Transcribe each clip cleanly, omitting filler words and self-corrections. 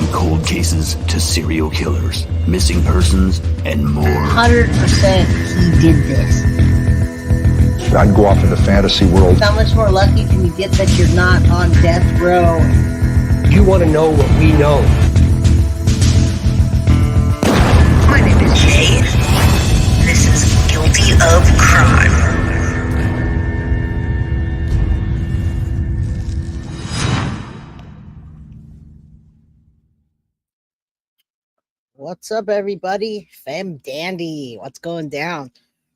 From cold cases to serial killers, missing persons, and more. 100% he did this. I'd go off into fantasy world. How much more lucky can you get that you're not on death row? You want to know what we know. My name is Jay. This is Guilty of Crime. What's up, everybody? Femme Dandy. What's going down?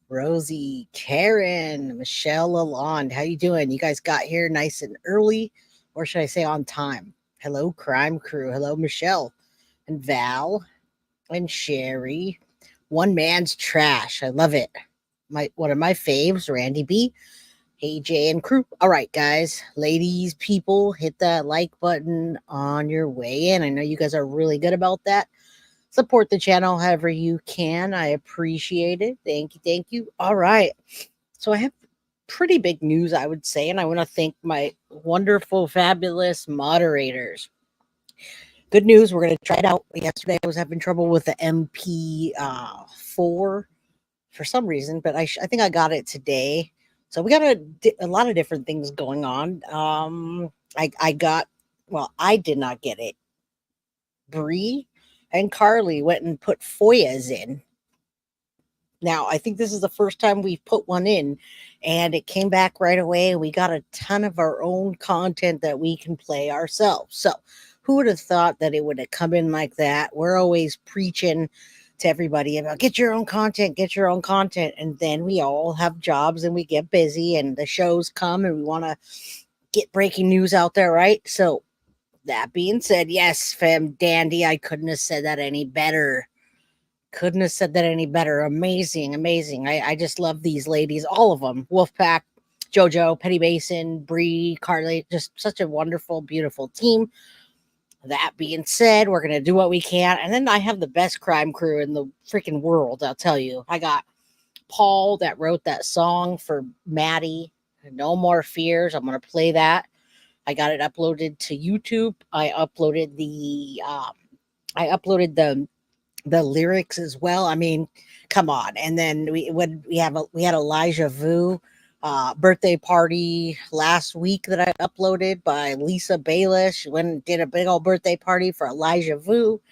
Rosie, Karen, Michelle Lalonde. How you doing? You guys got here nice and early, or should I say on time? Hello, crime crew. Hello, Michelle and Val and Sherry. One man's trash. I love it. One of my faves, Randy B. Hey, Jay and crew. All right, guys, ladies, people, hit that like button on your way in. I know you guys are really good about that. Support the channel however you can. I appreciate it. Thank you. Thank you. All right. So I have pretty big news, I would say, and I want to thank my wonderful, fabulous moderators. Good news. We're going to try it out. Yesterday, I was having trouble with the MP4 for some reason, but I think I got it today. So we got a lot of different things going on. I did not get it. Bree and Carly went and put FOIAs in. Now, I think this is the first time we've put one in, and it came back right away. We got a ton of our own content that we can play ourselves. So who would have thought that it would have come in like that? We're always preaching to everybody about get your own content. And then we all have jobs and we get busy and the shows come and we want to get breaking news out there, right? So that being said, yes, Femme Dandy, I couldn't have said that any better. Amazing. I just love these ladies, all of them. Wolfpack, JoJo, Petty Mason, Bree, Carly, just such a wonderful, beautiful team. That being said, we're going to do what we can. And then I have the best crime crew in the freaking world, I'll tell you. I got Paul that wrote that song for Maddie, No More Fears. I'm going to play that. I got it uploaded to YouTube. I uploaded the lyrics as well. I mean, come on. And then we had Elijah Vu birthday party last week that I uploaded by Lisa Bayless. She went and did a big old birthday party for Elijah Vu.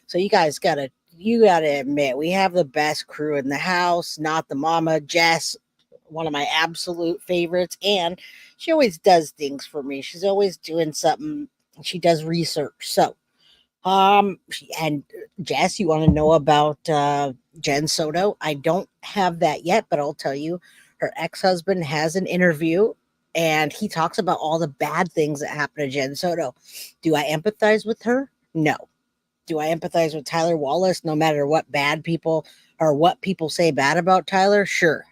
So you guys gotta admit, we have the best crew in the house. Not the mama, Jess, one of my absolute favorites, and she always does things for me. She's always doing something. She does research. So, and Jess, you want to know about Jenn Soto? I don't have that yet, but I'll tell you, her ex-husband has an interview, and he talks about all the bad things that happened to Jenn Soto. Do I empathize with her? No. Do I empathize with Tyler Wallace? No matter what bad people or what people say bad about Tyler? Sure.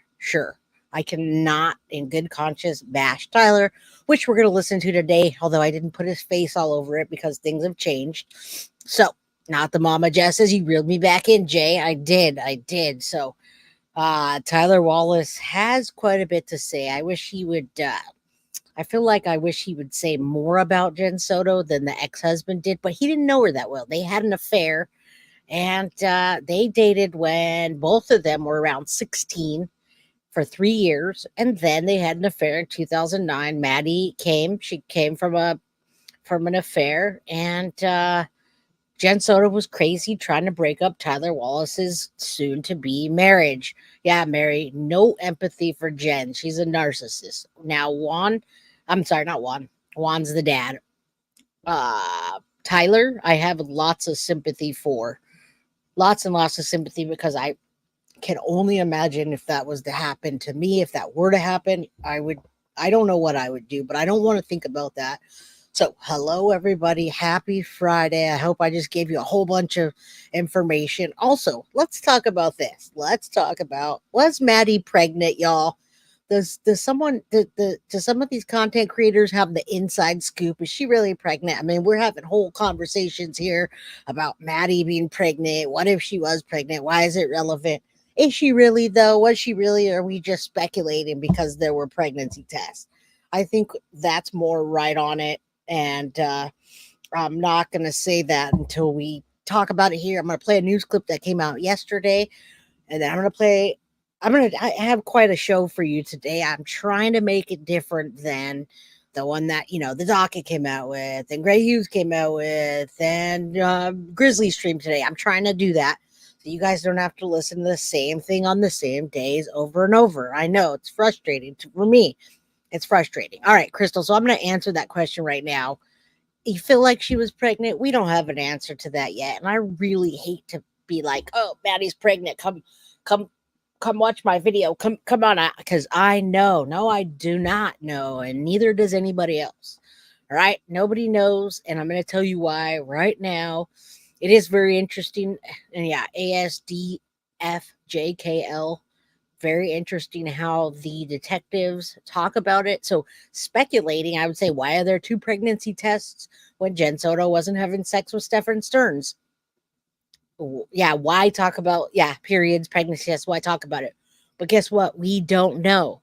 I cannot, in good conscience, bash Tyler, which we're going to listen to today, although I didn't put his face all over it because things have changed. So, not the mama Jess says, you reeled me back in, Jay. I did. So, Tyler Wallace has quite a bit to say. I wish he would, I feel like I wish he would say more about Jenn Soto than the ex-husband did, but he didn't know her that well. They had an affair, and they dated when both of them were around 16. For 3 years, and then they had an affair in 2009. Maddie came. She came from an affair, and Jenn Soto was crazy trying to break up Tyler Wallace's soon-to-be marriage. Yeah, Mary, no empathy for Jen. She's a narcissist. Now, Juan's the dad. Tyler, I have lots of sympathy for. Lots and lots of sympathy because I can only imagine if that was to happen to me. If that were to happen, I don't know what I would do, but I don't want to think about that. So hello, everybody. Happy Friday. I hope I just gave you a whole bunch of information. Also, let's talk about this. Was Maddie pregnant, y'all? Does some of these content creators have the inside scoop? Is she really pregnant? I mean, we're having whole conversations here about Maddie being pregnant. What if she was pregnant? Why is it relevant? Is she really, though? Was she really? Or are we just speculating because there were pregnancy tests? I think that's more right on it. And I'm not going to say that until we talk about it here. I'm going to play a news clip that came out yesterday, and then I have quite a show for you today. I'm trying to make it different than the one that, the docket came out with, and Gray Hughes came out with, and Grizzly stream today. I'm trying to do that so you guys don't have to listen to the same thing on the same days over and over. I know it's frustrating for me. It's frustrating. All right, Crystal. So I'm going to answer that question right now. You feel like she was pregnant? We don't have an answer to that yet. And I really hate to be like, oh, Maddie's pregnant. Come watch my video. Come on. Because I know. No, I do not know. And neither does anybody else. All right. Nobody knows. And I'm going to tell you why right now. It is very interesting. And yeah, ASDFJKL. Very interesting how the detectives talk about it. So speculating, I would say, why are there 2 pregnancy tests when Jenn Soto wasn't having sex with Stephan Sterns? Yeah, why talk about, periods, pregnancy tests, why talk about it? But guess what? We don't know.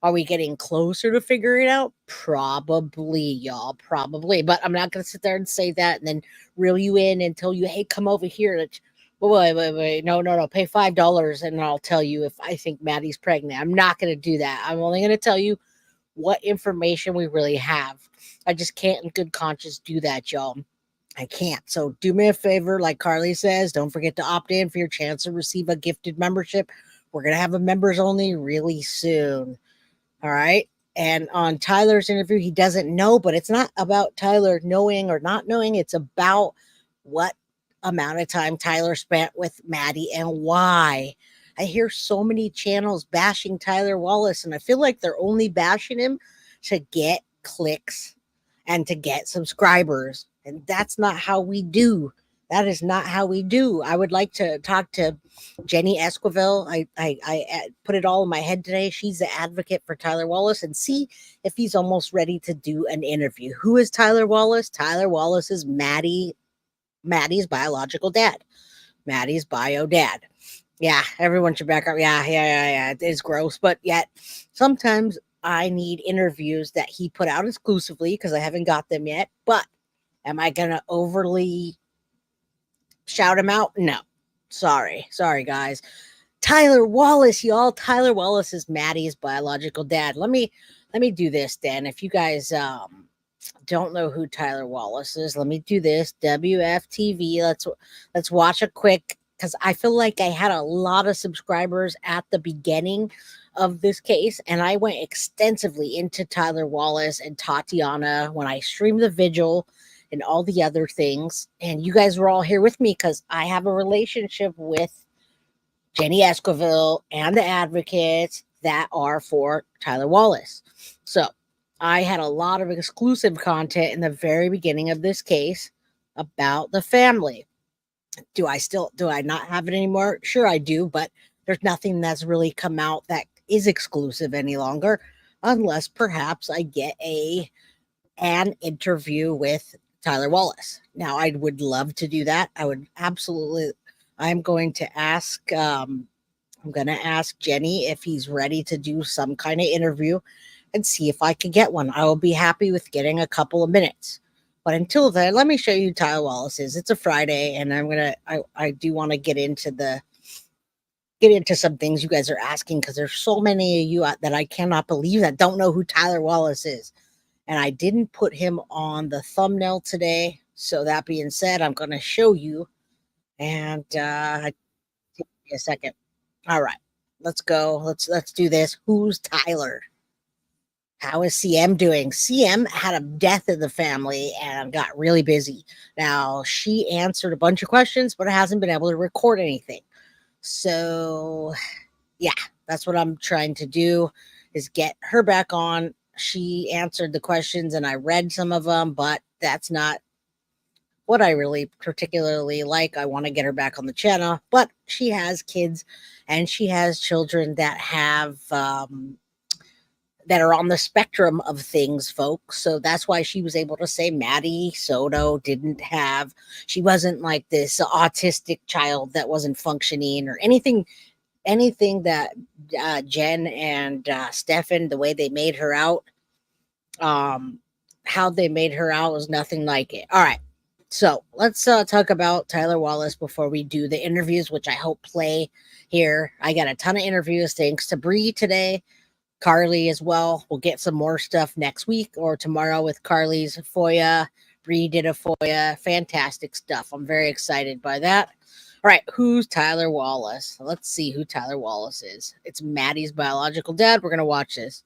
Are we getting closer to figuring it out? Probably, y'all, probably. But I'm not going to sit there and say that and then reel you in and tell you, hey, come over here. Wait. No. Pay $5 and I'll tell you if I think Maddie's pregnant. I'm not going to do that. I'm only going to tell you what information we really have. I just can't in good conscience do that, y'all. I can't. So do me a favor, like Carly says, don't forget to opt in for your chance to receive a gifted membership. We're going to have a members only really soon. All right. And on Tyler's interview, he doesn't know, but it's not about Tyler knowing or not knowing. It's about what amount of time Tyler spent with Maddie and why. I hear so many channels bashing Tyler Wallace, and I feel like they're only bashing him to get clicks and to get subscribers. And that's not how we do. That is not how we do. I would like to talk to Jenny Esquivel. I put it all in my head today. She's the advocate for Tyler Wallace, and see if he's almost ready to do an interview. Who is Tyler Wallace? Tyler Wallace is Maddie's biological dad. Maddie's bio dad. Yeah, everyone should back up. Yeah. It is gross, but yet sometimes I need interviews that he put out exclusively because I haven't got them yet. But am I going to overly shout him out? No. Sorry, guys. Tyler Wallace, y'all. Tyler Wallace is Maddie's biological dad. Let me do this, Dan. If you guys don't know who Tyler Wallace is, let me do this. WFTV. Let's watch a quick, because I feel like I had a lot of subscribers at the beginning of this case, and I went extensively into Tyler Wallace and Tatiana when I streamed the vigil and all the other things. And you guys were all here with me because I have a relationship with Jenny Esquivel and the advocates that are for Tyler Wallace. So I had a lot of exclusive content in the very beginning of this case about the family. Do I not have it anymore? Sure I do, but there's nothing that's really come out that is exclusive any longer, unless perhaps I get an interview with Tyler Wallace. Now, I would love to do that. I would absolutely. I'm going to ask Jenny if he's ready to do some kind of interview and see if I can get one. I will be happy with getting a couple of minutes. But until then, let me show you who Tyler Wallace is. It's a Friday, and I do want to get into some things you guys are asking, because there's so many of you that I cannot believe that don't know who Tyler Wallace is. And I didn't put him on the thumbnail today. So that being said, I'm going to show you. And take me a second. All right, let's go. Let's do this. Who's Tyler? How is CM doing? CM had a death in the family and got really busy. Now, she answered a bunch of questions, but hasn't been able to record anything. So, yeah, that's what I'm trying to do, is get her back on. She answered the questions and I read some of them, but that's not what I really particularly like. I want to get her back on the channel, but she has kids and she has children that have that are on the spectrum of things, folks. So that's why she was able to say Maddie Soto she wasn't like this autistic child that wasn't functioning or anything that Jenn and Stephan, the way they made her out, how they made her out was nothing like it. All right. So let's talk about Tyler Wallace before we do the interviews, which I hope play here. I got a ton of interviews thanks to Bree today, Carly as well. We'll get some more stuff next week or tomorrow with Carly's FOIA. Bree did a FOIA. Fantastic stuff. I'm very excited by that. All right, who's Tyler Wallace? Let's see who Tyler Wallace is. It's Maddie's biological dad. We're going to watch this.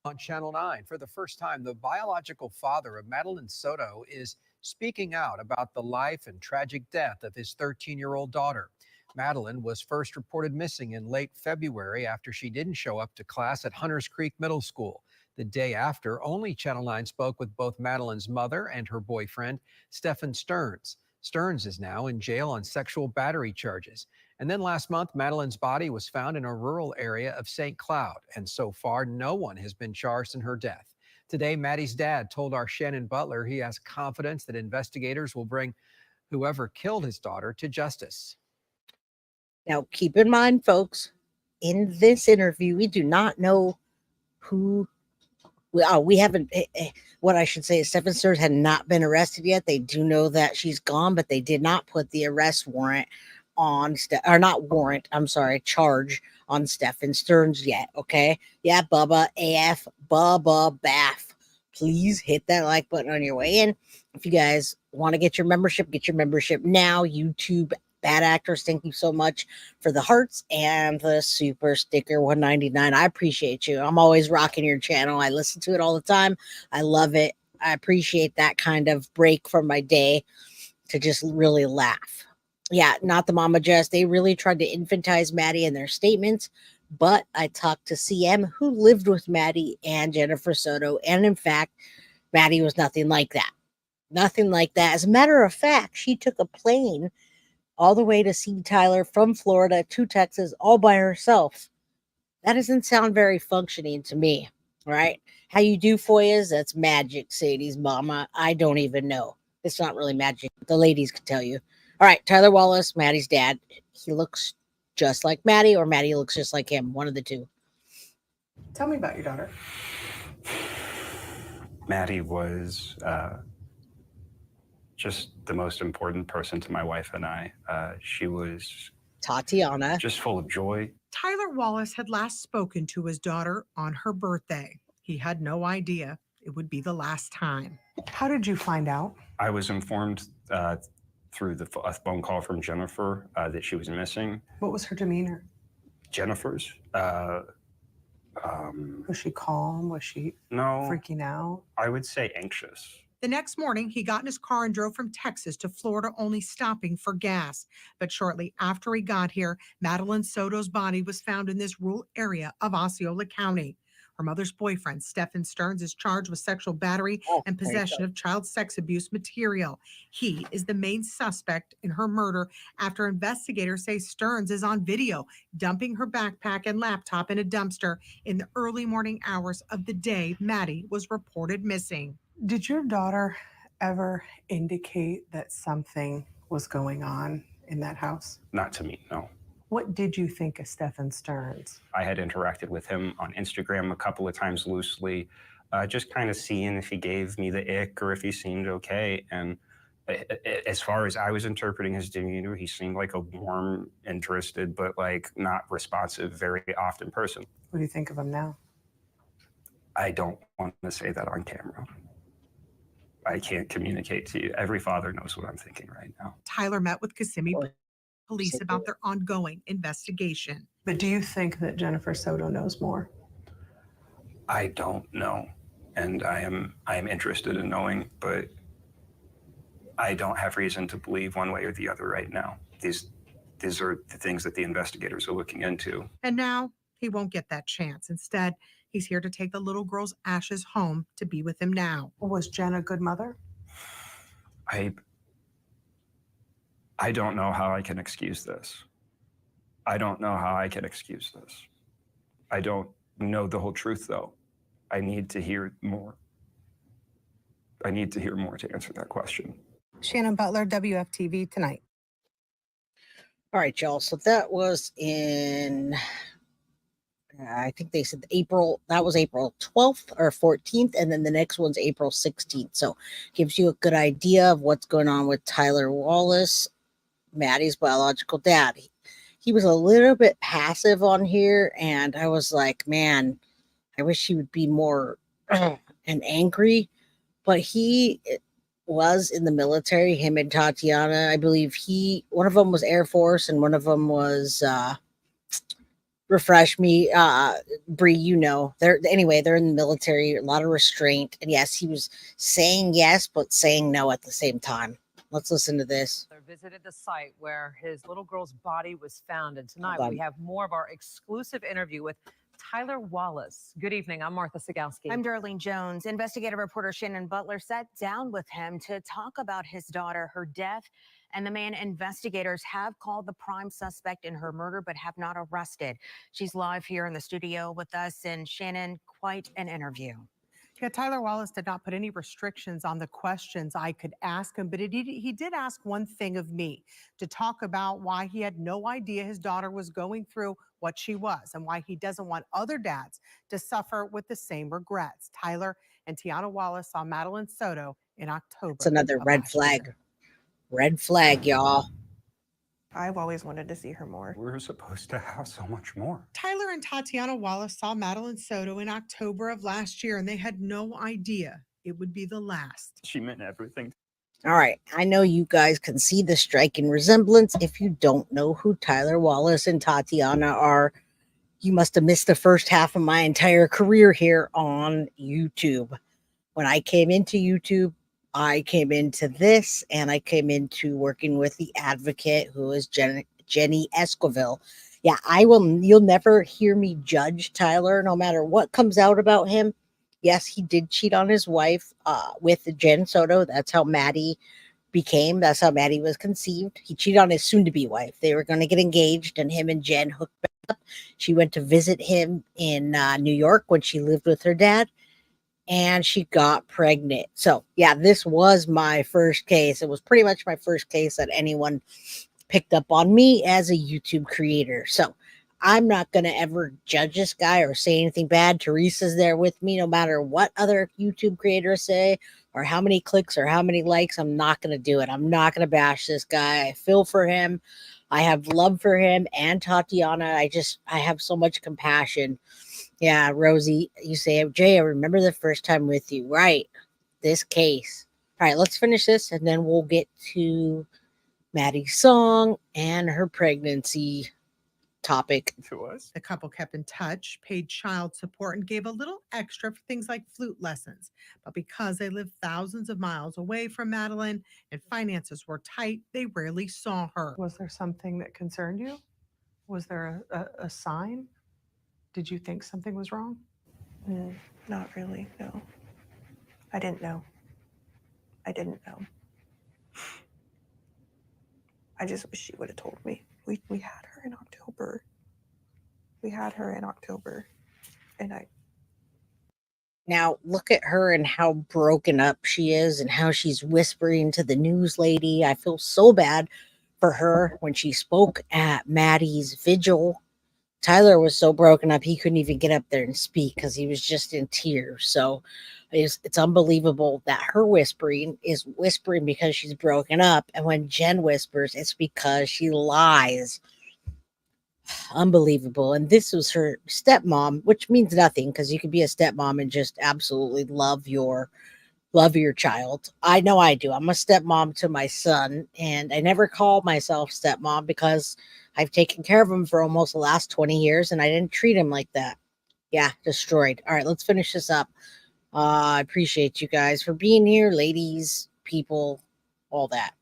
On Channel 9, for the first time, the biological father of Madeline Soto is speaking out about the life and tragic death of his 13-year-old daughter. Madeline was first reported missing in late February after she didn't show up to class at Hunters Creek Middle School. The day after, only Channel 9 spoke with both Madeline's mother and her boyfriend, Stephan Sterns. Sterns is now in jail on sexual battery charges. And then last month, Madeline's body was found in a rural area of St. Cloud, and so far, no one has been charged in her death. Today, Maddie's dad told our Shannon Butler he has confidence that investigators will bring whoever killed his daughter to justice. Now, keep in mind, folks, in this interview, we do not know who. We haven't. What I should say is, Stephan Sterns had not been arrested yet. They do know that she's gone, but they did not put the arrest warrant on, charge on Stephan Sterns yet. Okay, yeah, Bubba AF, Bubba Baff. Please hit that like button on your way in. If you guys want to get your membership now. YouTube Bad Actors, thank you so much for the hearts and the super sticker $1.99. I appreciate you. I'm always rocking your channel. I listen to it all the time. I love it. I appreciate that kind of break from my day to just really laugh. Yeah, not the Mama Jess. They really tried to infantize Maddie in their statements, but I talked to CM, who lived with Maddie and Jennifer Soto, and in fact, Maddie was nothing like that. Nothing like that. As a matter of fact, she took a plane all the way to see Tyler from Florida to Texas all by herself. That doesn't sound very functioning to me, right? How you do FOIAs, that's magic, Sadie's mama. I don't even know. It's not really magic. The ladies can tell you. All right, Tyler Wallace, Maddie's dad. He looks just like Maddie, or Maddie looks just like him. One of the two. Tell me about your daughter. Maddie was just the most important person to my wife and I. She was Tatiana. just full of joy. Tyler Wallace had last spoken to his daughter on her birthday. He had no idea it would be the last time. How did you find out? I was informed through a phone call from Jennifer that she was missing. What was her demeanor? Jennifer's? Was she calm? Was she No. freaking out? I would say anxious. The next morning, he got in his car and drove from Texas to Florida, only stopping for gas. But shortly after he got here, Madeline Soto's body was found in this rural area of Osceola County. Her mother's boyfriend, Stephan Sterns, is charged with sexual battery and possession of child sex abuse material. He is the main suspect in her murder after investigators say Sterns is on video dumping her backpack and laptop in a dumpster in the early morning hours of the day Maddie was reported missing. Did your daughter ever indicate that something was going on in that house? Not to me, no. What did you think of Stephan Sterns? I had interacted with him on Instagram a couple of times loosely, just kind of seeing if he gave me the ick or if he seemed okay. And as far as I was interpreting his demeanor, he seemed like a warm, interested, but like not responsive, very often person. What do you think of him now? I don't want to say that on camera. I can't communicate to you. Every father knows what I'm thinking right now. Tyler met with Kissimmee police about their ongoing investigation. But do you think that Jennifer Soto knows more? I don't know, and I am interested in knowing, but I don't have reason to believe one way or the other right now. These are the things that the investigators are looking into. And now he won't get that chance. Instead, he's here to take the little girl's ashes home to be with him now. Was Jen a good mother? I don't know how I can excuse this. I don't know how I can excuse this. I don't know the whole truth, though. I need to hear more. I need to hear more to answer that question. Shannon Butler, WFTV Tonight. All right, y'all. So that was in I think they said that was April 12th or 14th, and then the next one's April 16th. So gives you a good idea of what's going on with Tyler Wallace, Maddie's biological dad. He was a little bit passive on here, and I was like, man, I wish he would be more and angry, but he was in the military, him and Tatiana. I believe one of them was Air Force and one of them was refresh me, Bree, they're in the military, a lot of restraint. And yes, he was saying yes, but saying no at the same time. Let's listen to this. Visited the site where his little girl's body was found. And tonight Hold on. we have more of our exclusive interview with Tyler Wallace. Good evening. I'm Martha Sigalski. I'm Darlene Jones. Investigative reporter Shannon Butler sat down with him to talk about his daughter, her death, and the man investigators have called the prime suspect in her murder but have not arrested. She's live here in the studio with us. And Shannon, quite an interview. Yeah, Tyler Wallace did not put any restrictions on the questions I could ask him, but he did ask one thing of me, to talk about why he had no idea his daughter was going through what she was and why he doesn't want other dads to suffer with the same regrets. Tyler and Tiana Wallace saw Madeline Soto in October. It's another red flag. Year. Red flag, y'all. I've always wanted to see her more. We're supposed to have so much more. Tyler and Tatiana Wallace saw Madeline Soto in October of last year, and they had no idea it would be the last. She meant everything. All right. I know you guys can see the striking resemblance. If you don't know who Tyler Wallace and Tatiana are, you must have missed the first half of my entire career here on YouTube. When I came into YouTube, I came into this, and I came into working with the advocate, who is Jenny Esquivel. Yeah, you'll never hear me judge Tyler, no matter what comes out about him. Yes, he did cheat on his wife with Jenn Soto. That's how Maddie that's how Maddie was conceived. He cheated on his soon-to-be wife. They were going to get engaged, and him and Jenn hooked back up. She went to visit him in New York when she lived with her dad, and she got pregnant. So, yeah, this was my first case. It was pretty much my first case that anyone picked up on me as a YouTube creator. So, I'm not going to ever judge this guy or say anything bad. Teresa's there with me no matter what other YouTube creators say or how many clicks or how many likes. I'm not going to do it. I'm not going to bash this guy. I feel for him. I have love for him and Tatiana. I have so much compassion. Yeah, Rosie, you say, Jay, I remember the first time with you. Right. This case. All right, let's finish this and then we'll get to Maddie's song and her pregnancy topic. To us. The couple kept in touch, paid child support, and gave a little extra for things like flute lessons. But because they lived thousands of miles away from Madeline and finances were tight, they rarely saw her. Was there something that concerned you? Was there a sign? Did you think something was wrong? Not really, no. I didn't know. I just wish she would have told me. We had her in October. And Now, look at her and how broken up she is and how she's whispering to the news lady. I feel so bad for her when she spoke at Maddie's vigil. Tyler was so broken up, he couldn't even get up there and speak because he was just in tears. So it's unbelievable that her whispering is whispering because she's broken up. And when Jenn whispers, it's because she lies. Unbelievable. And this was her stepmom, which means nothing because you could be a stepmom and just absolutely love your child. I know I do. I'm a stepmom to my son, and I never call myself stepmom because I've taken care of him for almost the last 20 years and I didn't treat him like that. Yeah, destroyed. All right, let's finish this up. I appreciate you guys for being here, ladies, people, all that.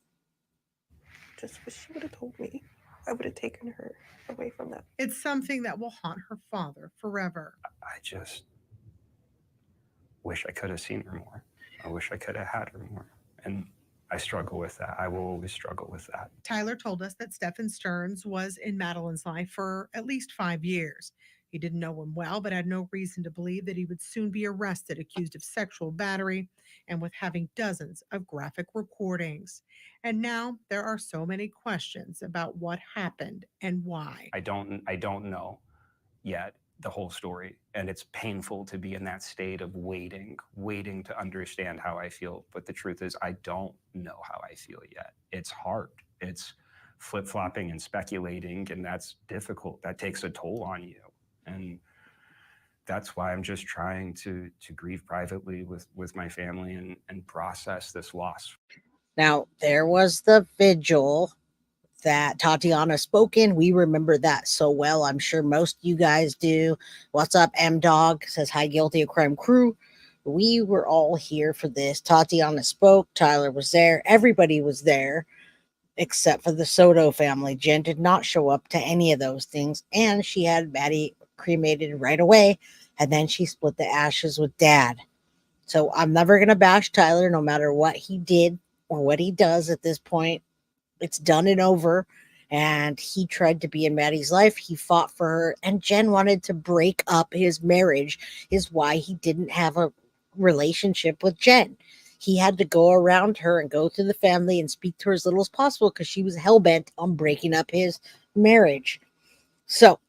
just wish she would have told me. I would have taken her away from that. It's something that will haunt her father forever. I just wish I could have seen her more. I wish I could have had her more. And I struggle with that. I will always struggle with that. Tyler told us that Stephan Sterns was in Madeline's life for at least 5 years. He didn't know him well, but had no reason to believe that he would soon be arrested, accused of sexual battery, and with having dozens of graphic recordings. And now there are so many questions about what happened and why. I don't know yet the whole story. And it's painful to be in that state of waiting to understand how I feel. But the truth is, I don't know how I feel yet. It's hard. It's flip-flopping and speculating, and that's difficult. That takes a toll on you. And that's why I'm just trying to grieve privately with my family and process this loss. Now, there was the vigil that Tatiana spoke in. We remember that so well. I'm sure most of you guys do. What's up, M-Dog? Says, hi, Guilty of Crime crew. We were all here for this. Tatiana spoke. Tyler was there. Everybody was there except for the Soto family. Jenn did not show up to any of those things. And she had Maddie cremated right away. And then she split the ashes with Dad. So I'm never going to bash Tyler no matter what he did or what he does at this point. It's done and over. And he tried to be in Maddie's life. He fought for her. And Jenn wanted to break up his marriage, is why he didn't have a relationship with Jenn. He had to go around her and go through the family and speak to her as little as possible because she was hell-bent on breaking up his marriage. So,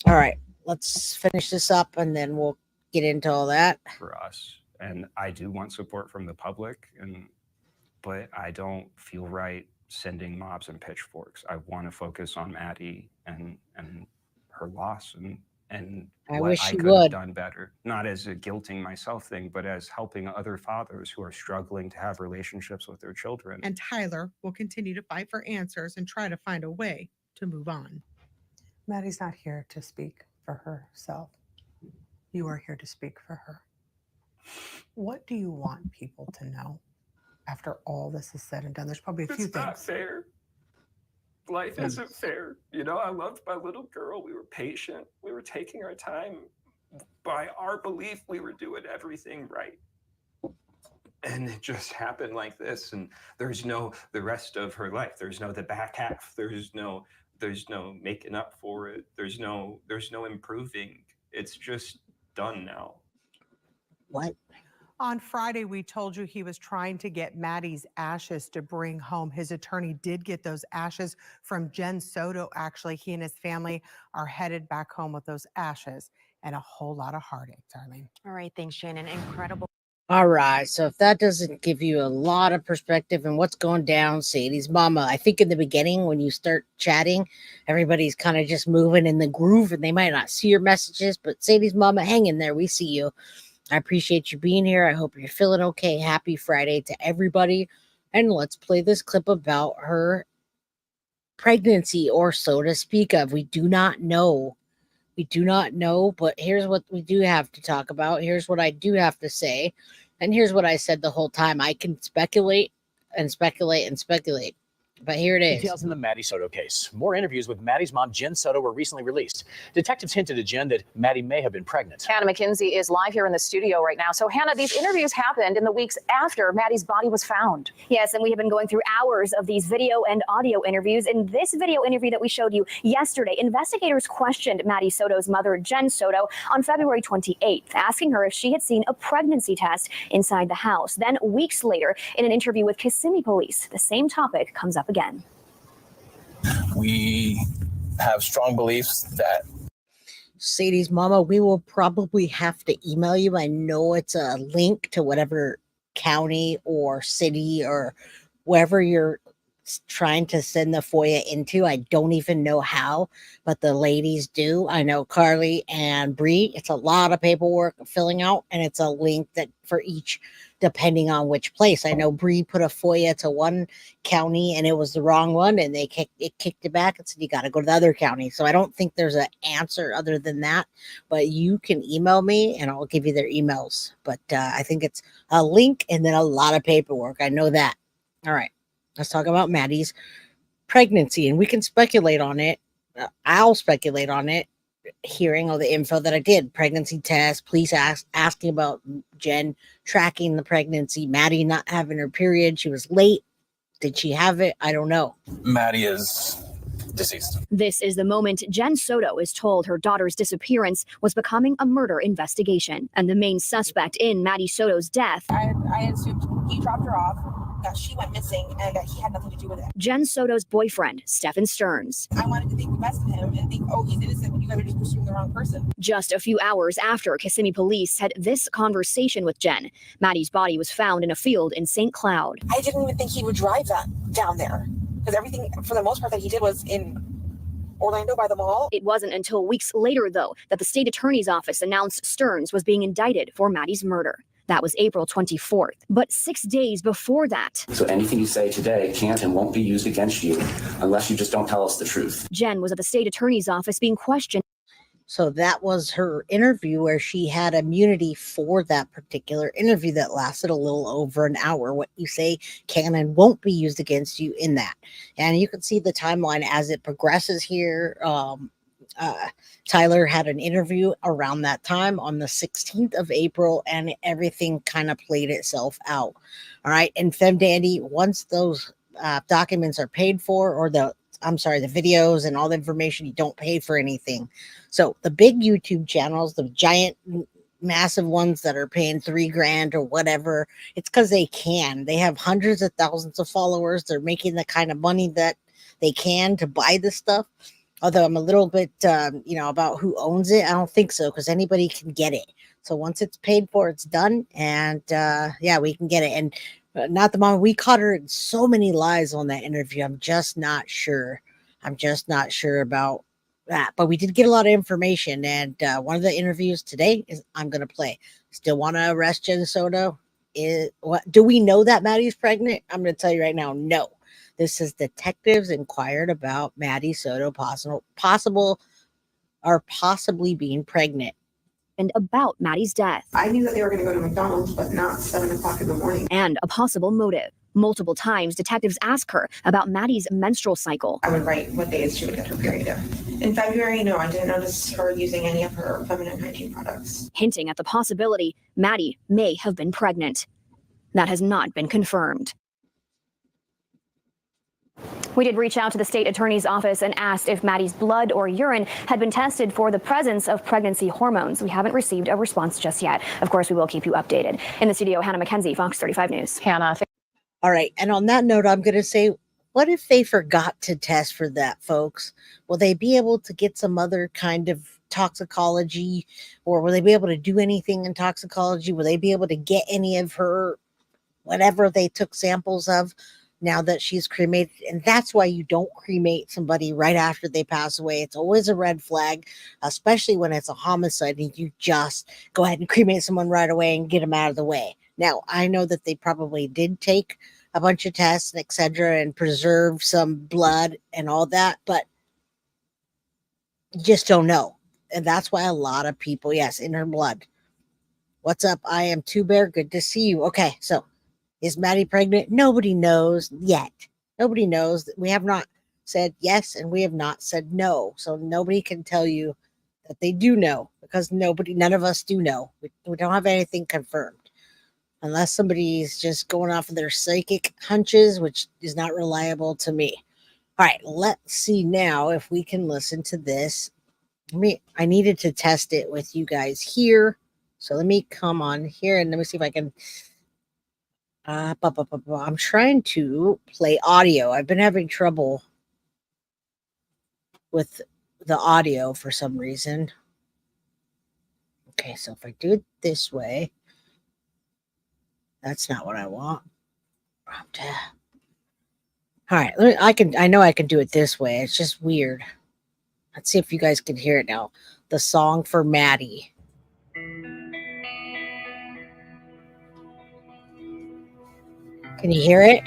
all right, let's finish this up and then we'll get into all that. For us. And I do want support from the public, but I don't feel right sending mobs and pitchforks. I want to focus on Maddie and her loss and what I could have done better. Not as a guilting myself thing, but as helping other fathers who are struggling to have relationships with their children. And Tyler will continue to fight for answers and try to find a way to move on. Maddie's not here to speak for herself. You are here to speak for her. What do you want people to know after all this is said and done? There's probably a few things. It's not fair. Life isn't fair. You know, I loved my little girl. We were patient. We were taking our time. By our belief, we were doing everything right. And it just happened like this. And there's no the rest of her life. There's no the back half. There's no making up for it. There's no improving. It's just done now. What? On Friday, we told you he was trying to get Maddie's ashes to bring home. His attorney did get those ashes from Jenn Soto. Actually, he and his family are headed back home with those ashes and a whole lot of heartache, darling. All right, thanks, Shannon. Incredible. All right, so if that doesn't give you a lot of perspective and what's going down, Sadie's mama, I think in the beginning when you start chatting, everybody's kind of just moving in the groove and they might not see your messages, but Sadie's mama, hang in there. We see you. I appreciate you being here. I hope you're feeling okay. Happy Friday to everybody. And let's play this clip about her pregnancy, or so to speak of. We do not know. We do not know, but here's what we do have to talk about. Here's what I do have to say. And here's what I said the whole time. I can speculate and speculate and speculate. But here it is. Details in the Maddie Soto case. More interviews with Maddie's mom, Jenn Soto, were recently released. Detectives hinted to Jenn that Maddie may have been pregnant. Hannah McKenzie is live here in the studio right now. So, Hannah, these interviews happened in the weeks after Maddie's body was found. Yes, and we have been going through hours of these video and audio interviews. In this video interview that we showed you yesterday, investigators questioned Maddie Soto's mother, Jenn Soto, on February 28th, asking her if she had seen a pregnancy test inside the house. Then, weeks later, in an interview with Kissimmee police, the same topic comes up again. We have strong beliefs that Sadie's mama, we will probably have to email you. I know it's a link to whatever county or city or wherever you're trying to send the FOIA into. I don't even know how, but the ladies do. I know Carly and Bree, it's a lot of paperwork filling out, and it's a link that for each, depending on which place. I know Bree put a FOIA to one county and it was the wrong one, and they kicked it back and said you got to go to the other county. So I don't think there's an answer other than that, but you can email me and I'll give you their emails. But I think it's a link and then a lot of paperwork. I know that. All right, let's talk about Maddie's pregnancy, and we can speculate on it. I'll speculate on it, hearing all the info that I did. Pregnancy test, police asking about Jenn tracking the pregnancy, Maddie not having her period. She was late. Did she have it? I don't know. Maddie is deceased. This is the moment Jenn Soto is told her daughter's disappearance was becoming a murder investigation, and the main suspect in Maddie Soto's death. I assumed he dropped her off that she went missing and that he had nothing to do with it. Jenn Soto's boyfriend, Stephan Sterns. I wanted to think the best of him and think, oh, he's innocent when you guys are just pursuing the wrong person. Just a few hours after Kissimmee police had this conversation with Jenn, Maddie's body was found in a field in St. Cloud. I didn't even think he would drive that down there because everything, for the most part, that he did was in Orlando by the mall. It wasn't until weeks later, though, that the state attorney's office announced Sterns was being indicted for Maddie's murder. That was April 24th. But 6 days before that, so anything you say today can't and won't be used against you unless you just don't tell us the truth. Jenn was at the state attorney's office being questioned. So that was her interview where she had immunity for that particular interview that lasted a little over an hour. What you say can and won't be used against you in that. And you can see the timeline as it progresses here. Tyler had an interview around that time on the 16th of April, and everything kind of played itself out. All right. And FemDandy, once those documents are paid for, or the videos and all the information, you don't pay for anything. So the big YouTube channels, the giant, massive ones that are paying $3,000 or whatever, it's because they can. They have hundreds of thousands of followers. They're making the kind of money that they can to buy this stuff. Although I'm a little bit, about who owns it. I don't think so, because anybody can get it. So once it's paid for, it's done. And we can get it. And not the moment we caught her in so many lies on that interview. I'm just not sure. About that. But we did get a lot of information. And one of the interviews today is I'm going to play. Still want to arrest Jenn Soto? Do we know that Maddie's pregnant? I'm going to tell you right now, no. This is detectives inquired about Maddie Soto possibly being pregnant. And about Maddie's death. I knew that they were going to go to McDonald's, but not 7 o'clock in the morning. And a possible motive. Multiple times, detectives ask her about Maddie's menstrual cycle. I would write what days she would get her period. In February, no, I didn't notice her using any of her feminine hygiene products. Hinting at the possibility Maddie may have been pregnant. That has not been confirmed. We did reach out to the state attorney's office and asked if Maddie's blood or urine had been tested for the presence of pregnancy hormones. We haven't received a response just yet. Of course, we will keep you updated. In the studio, Hannah McKenzie, Fox 35 News. Hannah. All right. And on that note, I'm going to say, what if they forgot to test for that, folks? Will they be able to get some other kind of toxicology, or will they be able to do anything in toxicology? Will they be able to get any of her, whatever they took samples of, now that she's cremated? And that's why you don't cremate somebody right after they pass away. It's always a red flag, especially when it's a homicide and you just go ahead and cremate someone right away and get them out of the way. Now, I know that they probably did take a bunch of tests and etc. and preserve some blood and all that, but you just don't know. And that's why a lot of people, yes, in her blood. What's up? I am Two Bear. Good to see you. Okay, so is Maddie pregnant? Nobody knows yet. Nobody knows. We have not said yes, and we have not said no. So nobody can tell you that they do know, because none of us do know. We don't have anything confirmed. Unless somebody's just going off of their psychic hunches, which is not reliable to me. All right, let's see now if we can listen to this. I needed to test it with you guys here. So let me come on here and let me see if I can. I'm trying to play audio. I've been having trouble with the audio for some reason. Okay, so if I do it this way, that's not what I want. All right, I know I can do it this way. It's just weird. Let's see if you guys can hear it now. The song for Maddie. Can you hear it?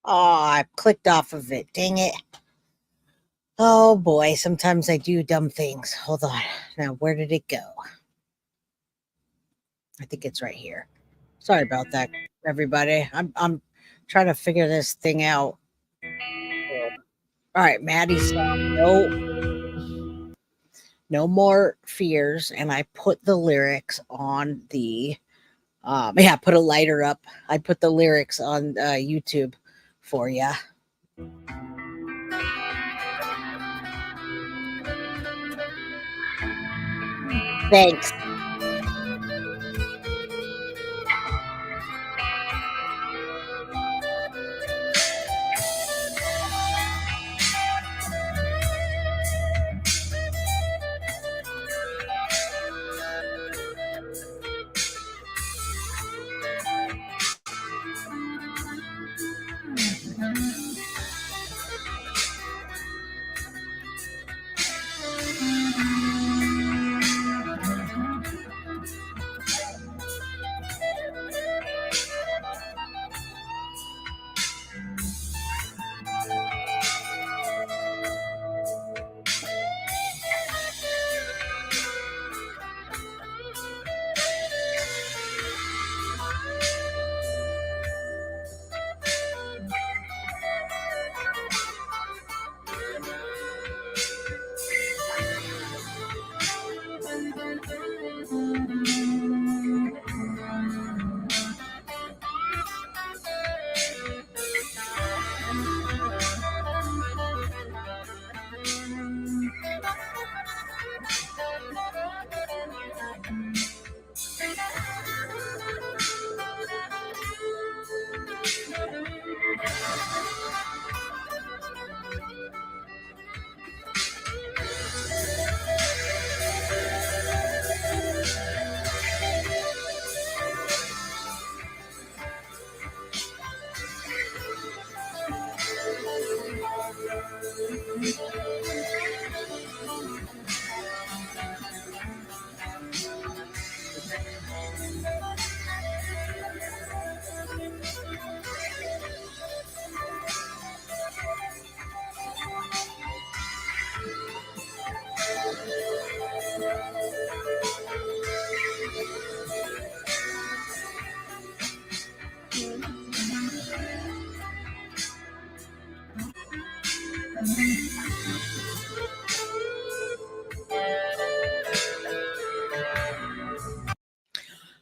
Oh, I clicked off of it. Dang it. Oh boy, sometimes I do dumb things. Hold on. Now, where did it go? I think it's right here. Sorry about that, everybody. I'm trying to figure this thing out. All right, Maddie's song, no more fears, and I put the lyrics on the yeah, put a lighter up. I put the lyrics on YouTube for you. Thanks.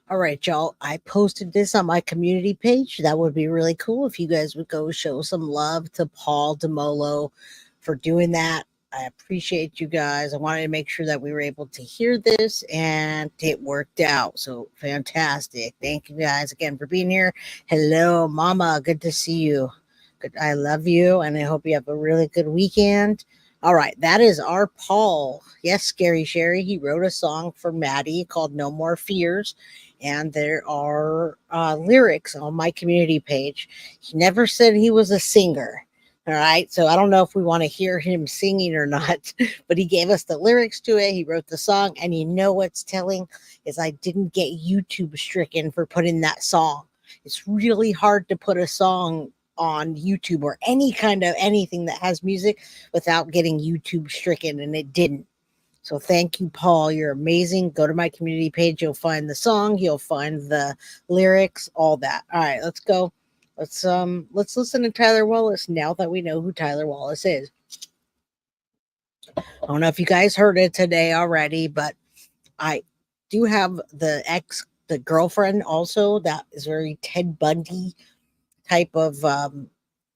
All right, y'all. I posted this on my community page. That would be really cool if you guys would go show some love to Paul DeMolo for doing that. I appreciate you guys. I wanted to make sure that we were able to hear this and it worked out. So fantastic. Thank you guys again for being here. Hello, Mama. Good to see you. Good. I love you and I hope you have a really good weekend. All right, that is our Paul. Yes, Scary Sherry. He wrote a song for Maddie called No More Fears. And there are lyrics on my community page. He never said he was a singer. All right. So I don't know if we want to hear him singing or not, but he gave us the lyrics to it. He wrote the song. And you know what's telling is I didn't get YouTube stricken for putting that song. It's really hard to put a song on YouTube or any kind of anything that has music without getting YouTube stricken. And it didn't. So thank you, Paul. You're amazing. Go to my community page. You'll find the song. You'll find the lyrics, all that. All right, let's go. Let's listen to Tyler Wallace now that we know who Tyler Wallace is. I don't know if you guys heard it today already, but I do have the girlfriend also that is very Ted Bundy type of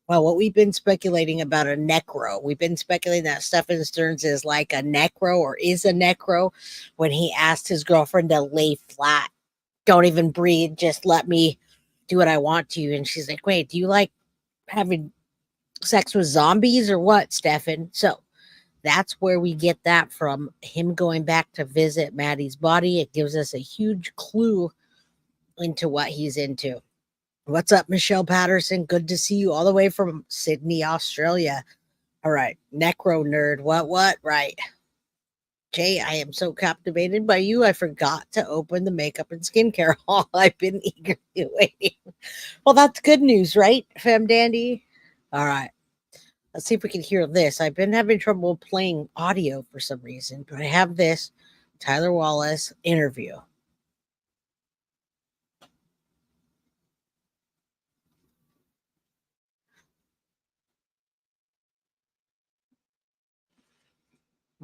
well, what we've been speculating about a necro. We've been speculating that Stephan Sterns is like a necro or is a necro when he asked his girlfriend to lay flat. Don't even breathe. Just let me do what I want to. And she's like, wait, do you like having sex with zombies or what, Stephan? So that's where we get that from, him going back to visit Maddie's body. It gives us a huge clue into what he's into. What's up, Michelle Patterson? Good to see you all the way from Sydney, Australia. All right, necro nerd. What? Right. Jay, I am so captivated by you. I forgot to open the makeup and skincare haul. I've been eagerly waiting. Well, that's good news, right, Fem Dandy? All right. Let's see if we can hear this. I've been having trouble playing audio for some reason, but I have this Tyler Wallace interview.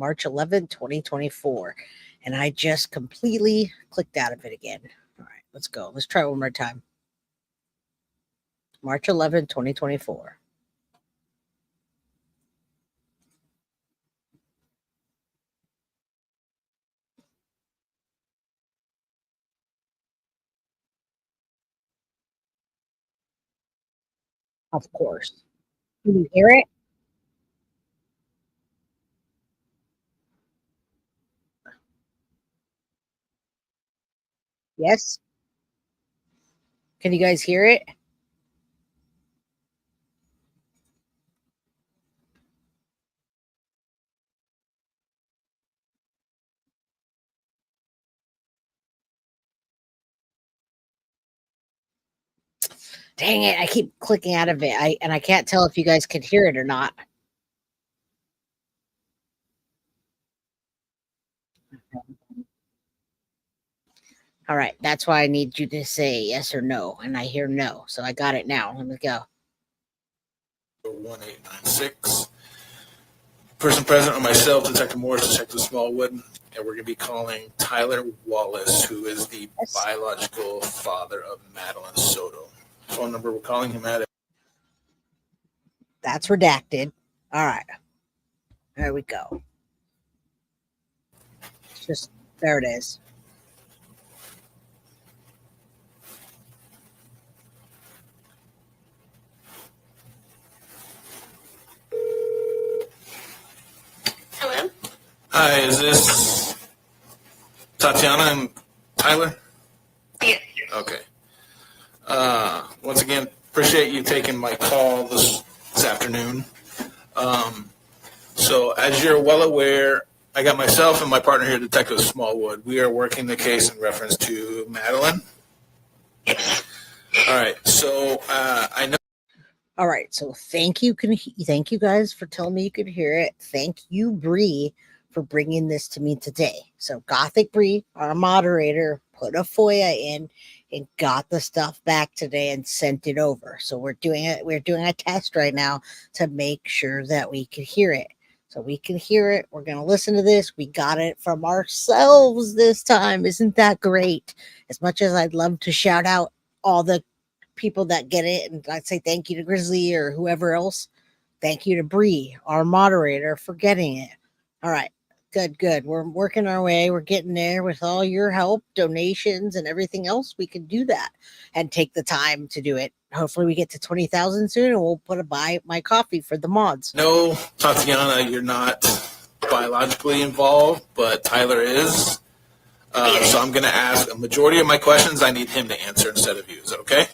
March 11th, 2024. And I just completely clicked out of it again. All right, let's go. Let's try one more time. March 11th, 2024. Of course. Can you hear it? Yes. Can you guys hear it? Dang it, I keep clicking out of it. I can't tell if you guys can hear it or not. All right, that's why I need you to say yes or no, and I hear no. So I got it now. Let me go. 1896. Person present are myself, Detective Morris, Detective Smallwood, and we're going to be calling Tyler Wallace, who is the biological father of Madeline Soto. Phone number we're calling him at. That's redacted. All right. There we go. It's just, there it is. Hello? Hi, is this Tatiana and Tyler? Yes. Okay. Once again, appreciate you taking my call this afternoon. So as you're well aware, I got myself and my partner here, Detective Smallwood. We are working the case in reference to Madeline. All right. So I know. All right. So thank you guys for telling me you could hear it. Thank you, Bree, for bringing this to me today. So Gothic Bree, our moderator, put a FOIA in and got the stuff back today and sent it over. So we're doing it. We're doing a test right now to make sure that we can hear it. So we can hear it. We're going to listen to this. We got it from ourselves this time. Isn't that great? As much as I'd love to shout out all the people that get it, and I'd say thank you to Grizzly or whoever else. Thank you to Bree, our moderator, for getting it. All right. Good. We're working our way. We're getting there with all your help, donations, and everything else. We can do that and take the time to do it. Hopefully we get to 20,000 soon, and we'll put a buy my coffee for the mods. No, Tatiana, you're not biologically involved, but Tyler is. So I'm going to ask a majority of my questions. I need him to answer instead of you. Is that okay?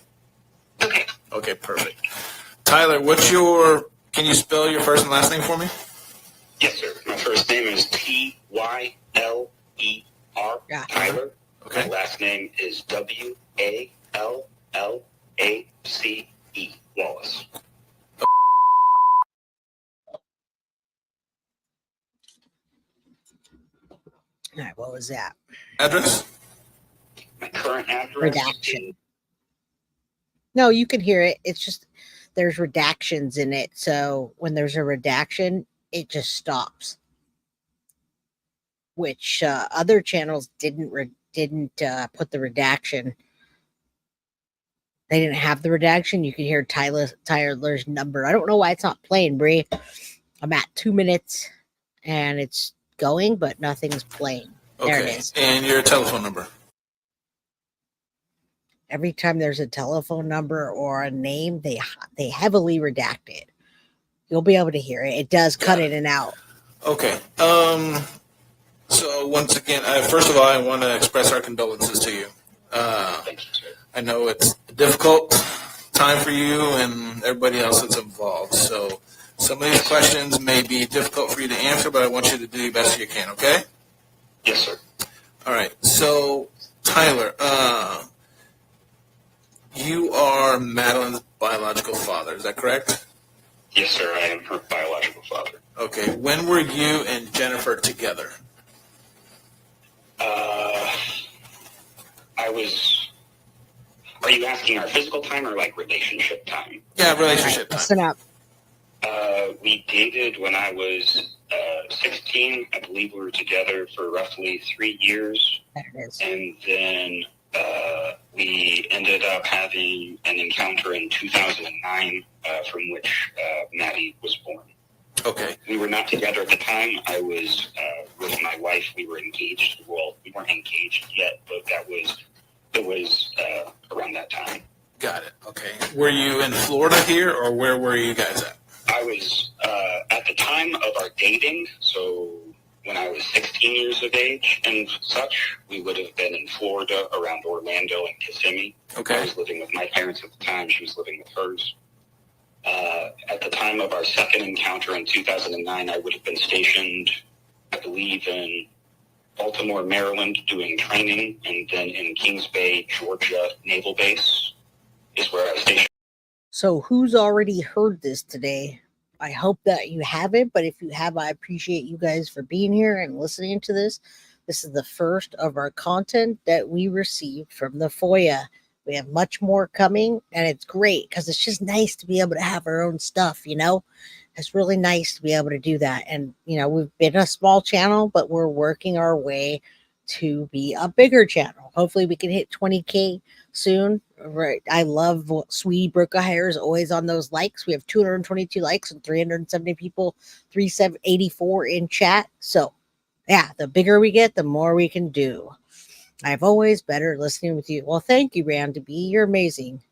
Okay. Okay, perfect. Tyler, can you spell your first and last name for me? Yes, sir. My first name is Tyler. Tyler. Okay. My last name is Wallace. Wallace. All right, what was that? Address? My current address. Redaction. No, you can hear it. It's just there's redactions in it. So when there's a redaction, it just stops. Which other channels didn't put the redaction. They didn't have the redaction. You can hear Tyler's number. I don't know why it's not playing, Bree. I'm at 2 minutes and it's going, but nothing's playing. Okay. There it is. And your telephone number? Every time there's a telephone number or a name, they heavily redact it. You'll be able to hear it. It does cut in and out. Okay. So once again, first of all, I want to express our condolences to you. I know it's a difficult time for you and everybody else that's involved. So some of these questions may be difficult for you to answer, but I want you to do the best you can, okay? Yes, sir. All right. So, Tyler, you are Madeline's biological father. Is that correct? Yes, sir. I am her biological father. Okay. When were you and Jennifer together? Are you asking our physical time or like relationship time? Yeah, relationship time. Listen up. We dated when I was 16. I believe we were together for roughly 3 years. There it is. And then we ended up having an encounter in 2009 from which Maddie was born. Okay. We were not together at the time. I was with my wife. We were engaged. Well, we weren't engaged yet, but it was around that time. Got it. Okay. Were you in Florida here, or where were you guys at? I was at the time of our dating, so when I was 16 years of age and such, we would have been in Florida around Orlando and Kissimmee. Okay. I was living with my parents at the time. She was living with hers. At the time of our second encounter in 2009, I would have been stationed, I believe, in Baltimore, Maryland, doing training, and then in Kings Bay, Georgia Naval Base is where I was stationed. So who's already heard this today? I hope that you haven't, but if you have, I appreciate you guys for being here and listening to this. This is the first of our content that we received from the FOIA. We have much more coming, and it's great because it's just nice to be able to have our own stuff, you know? It's really nice to be able to do that. And, you know, we've been a small channel, but we're working our way to be a bigger channel. Hopefully we can hit 20K soon. Right. I love Sweetie Broca Hair is always on those likes. We have 222 likes and 370 people, 384 in chat. So yeah, the bigger we get, the more we can do. I've always better listening with you. Well, thank you, Randy B. You're amazing.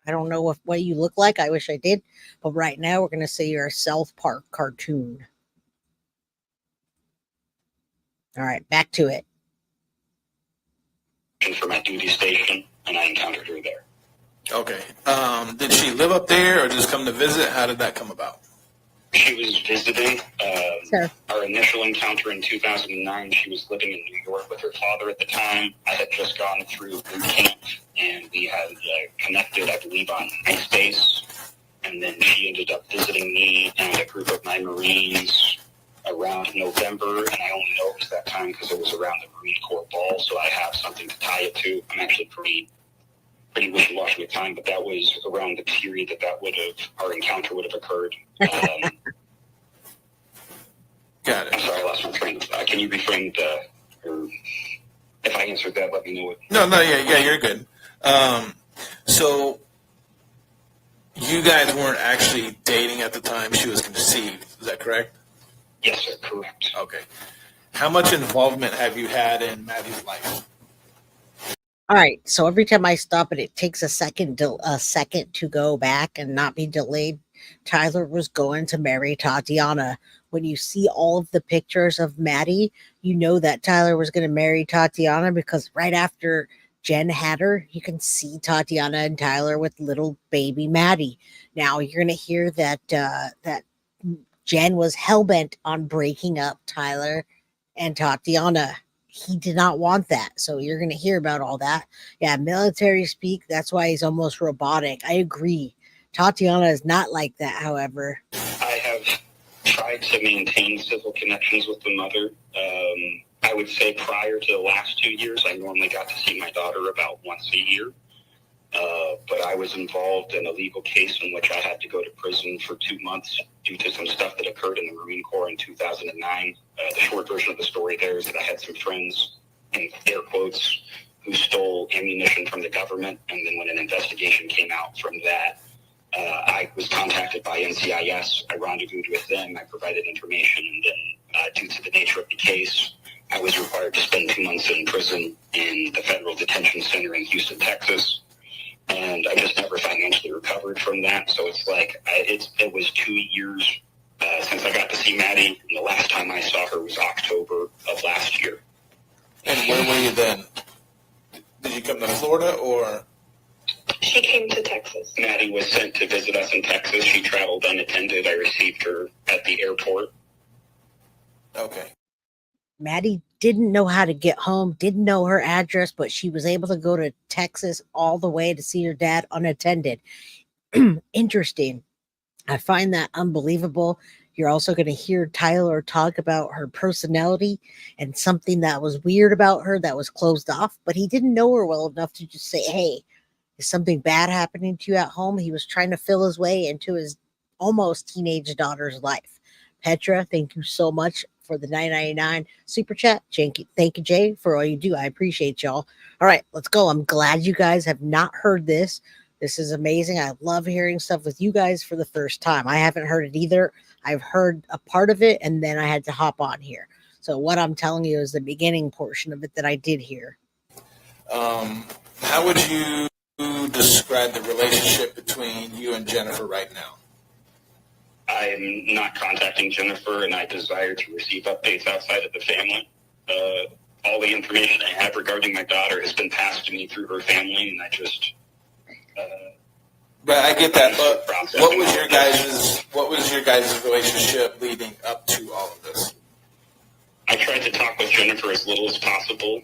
I don't know what you look like. I wish I did. But right now we're going to say you're a South Park cartoon. All right, back to it. For my duty station, and I encountered her there. Okay. Did she live up there or just come to visit? How did that come about? She was visiting. Sure. Our initial encounter in 2009, she was living in New York with her father at the time. I had just gone through boot camp, and we had connected, I believe, on MySpace. And then she ended up visiting me and a group of my Marines around November, and I only know it was that time because it was around the Marine Corps ball, so I have something to tie it to. I'm actually pretty wishy-washy with time, but that was around the period our encounter would have occurred. Got it. I'm sorry, I lost my train of thought. Can you reframe or if I answered that, let me know what. No, yeah, you're good. So you guys weren't actually dating at the time she was conceived, is that correct? Yes, sir, correct. Okay. How much involvement have you had in Maddie's life? All right. So every time I stop it takes a second to go back and not be delayed. Tyler was going to marry Tatiana. When you see all of the pictures of Maddie, you know that Tyler was going to marry Tatiana because right after Jenn had her, you can see Tatiana and Tyler with little baby Maddie. Now you're going to hear that that Jenn was hellbent on breaking up Tyler and Tatiana. He did not want that. So you're going to hear about all that. Yeah, military speak. That's why he's almost robotic. I agree. Tatiana is not like that, however. I have tried to maintain civil connections with the mother. I would say prior to the last 2 years, I normally got to see my daughter about once a year. But I was involved in a legal case in which I had to go to prison for 2 months due to some stuff that occurred in the Marine Corps in 2009. The short version of the story there is that I had some friends, in air quotes, who stole ammunition from the government. And then when an investigation came out from that, I was contacted by NCIS. I rendezvoused with them. I provided information. And then due to the nature of the case, I was required to spend 2 months in prison in the federal detention center in Houston, Texas. And I just never financially recovered from that. So it's like it was 2 years since I got to see Maddie. And the last time I saw her was October of last year. And where were you then? Did you come to Florida or? She came to Texas. Maddie was sent to visit us in Texas. She traveled unattended. I received her at the airport. Okay. Maddie didn't know how to get home, didn't know her address, but she was able to go to Texas all the way to see her dad unattended. Interesting. I find that unbelievable. You're also going to hear Tyler talk about her personality and something that was weird about her that was closed off, but he didn't know her well enough to just say, hey, is something bad happening to you at home? He was trying to fill his way into his almost teenage daughter's life. Petra, thank you so much for the $9.99 super chat. Thank you, Jay, for all you do. I appreciate y'all. All right, let's go. I'm glad you guys have not heard this. This is amazing. I love hearing stuff with you guys for the first time. I haven't heard it either. I've heard a part of it, and then I had to hop on here. So what I'm telling you is the beginning portion of it that I did hear. How would you describe the relationship between you and Jennifer right now? I am not contacting Jennifer, and I desire to receive updates outside of the family. All the information I have regarding my daughter has been passed to me through her family, and I just... But I get that. But what was your guys' relationship leading up to all of this? I tried to talk with Jennifer as little as possible.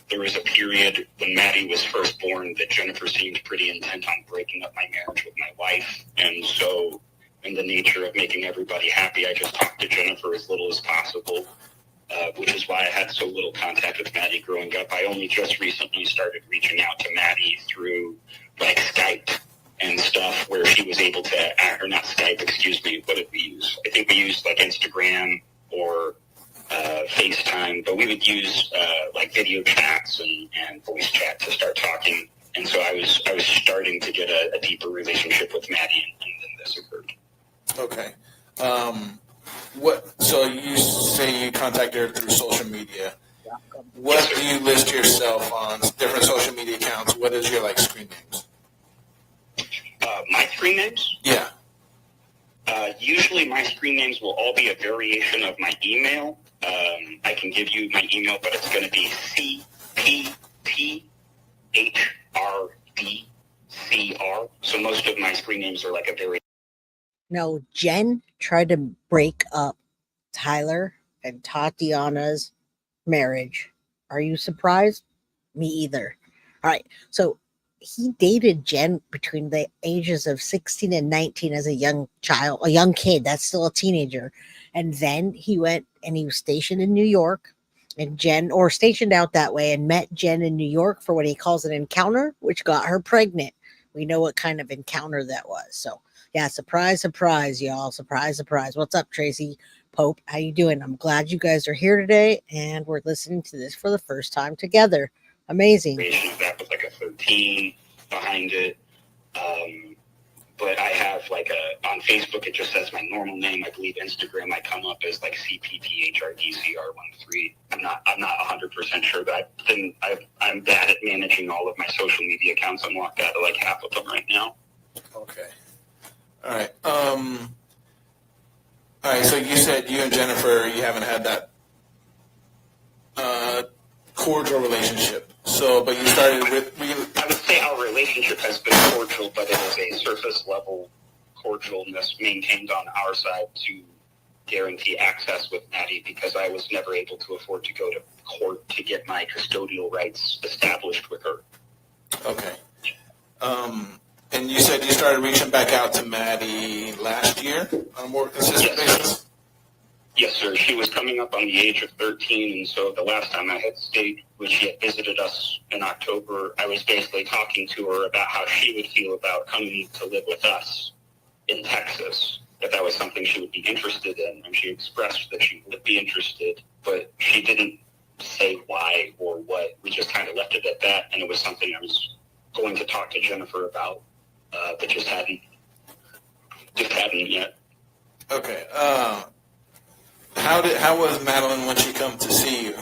There was a period when Maddie was first born that Jennifer seemed pretty intent on breaking up my marriage with my wife. And so in the nature of making everybody happy, I just talked to Jennifer as little as possible, which is why I had so little contact with Maddie growing up. I only just recently started reaching out to Maddie through like Skype and stuff where she was able to, or not Skype, excuse me, what did we use? I think we used like Instagram or FaceTime, but we would use like video chats and voice chat to start talking. And so I was starting to get a deeper relationship with Maddie, and then this occurred. Okay. So you say you contacted her through social media. What do you list yourself on different social media accounts? What is your like screen names? My screen names? Yeah. Usually my screen names will all be a variation of my email. I can give you my email, but it's going to be CPTHRDCR. So most of my screen names are like a variation. No, Jen tried to break up Tyler and Tatiana's marriage. Are you surprised? Me either. All right. So he dated Jen between the ages of 16 and 19 as a young child, a young kid. That's still a teenager. And then he went and he was stationed in New York, and stationed out that way, and met Jen in New York for what he calls an encounter, which got her pregnant. We know what kind of encounter that was. So yeah, surprise, surprise, y'all. Surprise, surprise. What's up, Tracy Pope? How you doing? I'm glad you guys are here today, and we're listening to this for the first time together. Amazing. That was like a 13 behind it. But I have like on Facebook, it just says my normal name. I believe Instagram, I come up as like CPTHRDCR13. I'm not 100% sure, but I'm bad at managing all of my social media accounts. I'm locked out of like half of them right now. Okay. All right. All right. So you said you and Jennifer, you haven't had that cordial relationship. So, but you started with. I would say our relationship has been cordial, but it is a surface level cordialness maintained on our side to guarantee access with Maddie, because I was never able to afford to go to court to get my custodial rights established with her. Okay. And you said you started reaching back out to Maddie last year on a more consistent basis? Yes, sir. She was coming up on the age of 13, and so the last time I had stayed, when she had visited us in October, I was basically talking to her about how she would feel about coming to live with us in Texas, if that was something she would be interested in. And she expressed that she would be interested, but she didn't say why or what. We just kind of left it at that, and it was something I was going to talk to Jennifer about, but just hadn't yet. Okay. How was Madeline when she come to see you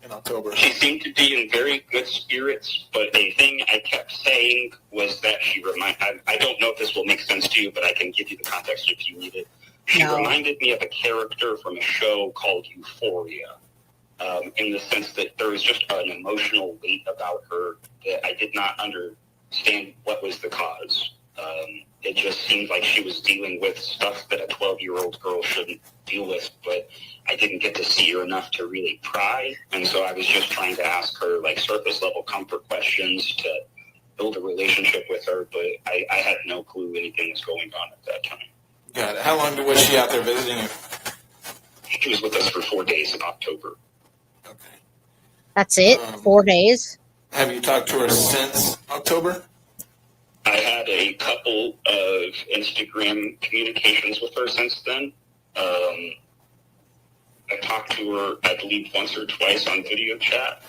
in October? She seemed to be in very good spirits, but a thing I kept saying was that I don't know if this will make sense to you, but I can give you the context if you need it. She reminded me of a character from a show called Euphoria, in the sense that there was just an emotional weight about her that I did not understand what was the cause. It just seemed like she was dealing with stuff that a 12-year-old girl shouldn't deal with, but I didn't get to see her enough to really pry. And so I was just trying to ask her like surface level comfort questions to build a relationship with her, but I had no clue anything was going on at that time. Got it. How long was she out there visiting you? She was with us for 4 days in October. Okay. That's it? 4 days? Have you talked to her since October? I had a couple of Instagram communications with her since then. I talked to her, I believe, once or twice on video chat.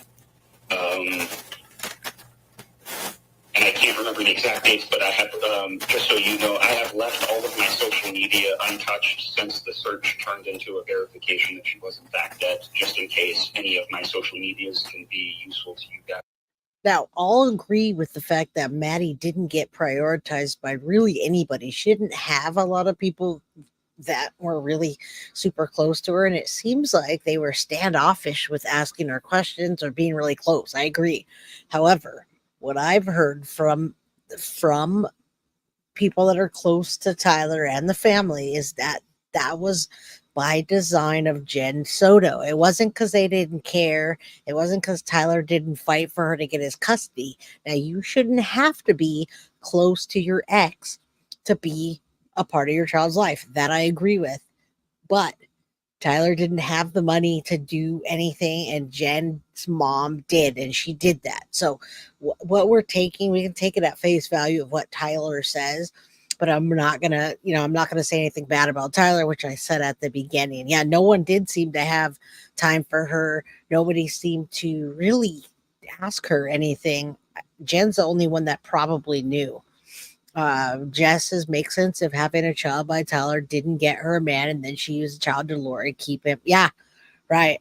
And I can't remember the exact dates, but I have, just so you know, I have left all of my social media untouched since the search turned into a verification that she was in fact dead, just in case any of my social medias can be useful to you guys. Now, I'll agree with the fact that Maddie didn't get prioritized by really anybody. She didn't have a lot of people that were really super close to her, and it seems like they were standoffish with asking her questions or being really close. I agree. However, what I've heard from people that are close to Tyler and the family is that that was by design of Jenn Soto. It wasn't because they didn't care. It wasn't because Tyler didn't fight for her to get his custody. Now, you shouldn't have to be close to your ex to be a part of your child's life. That I agree with. But Tyler didn't have the money to do anything, and Jen's mom did, and she did that. So what we're taking, we can take it at face value of what Tyler says, but I'm not gonna say anything bad about Tyler, which I said at the beginning. Yeah, no one did seem to have time for her. Nobody seemed to really ask her anything. Jen's the only one that probably knew. Jess's makes sense of having a child by Tyler, didn't get her a man, and then she used a child to Lori, keep him. Yeah, right.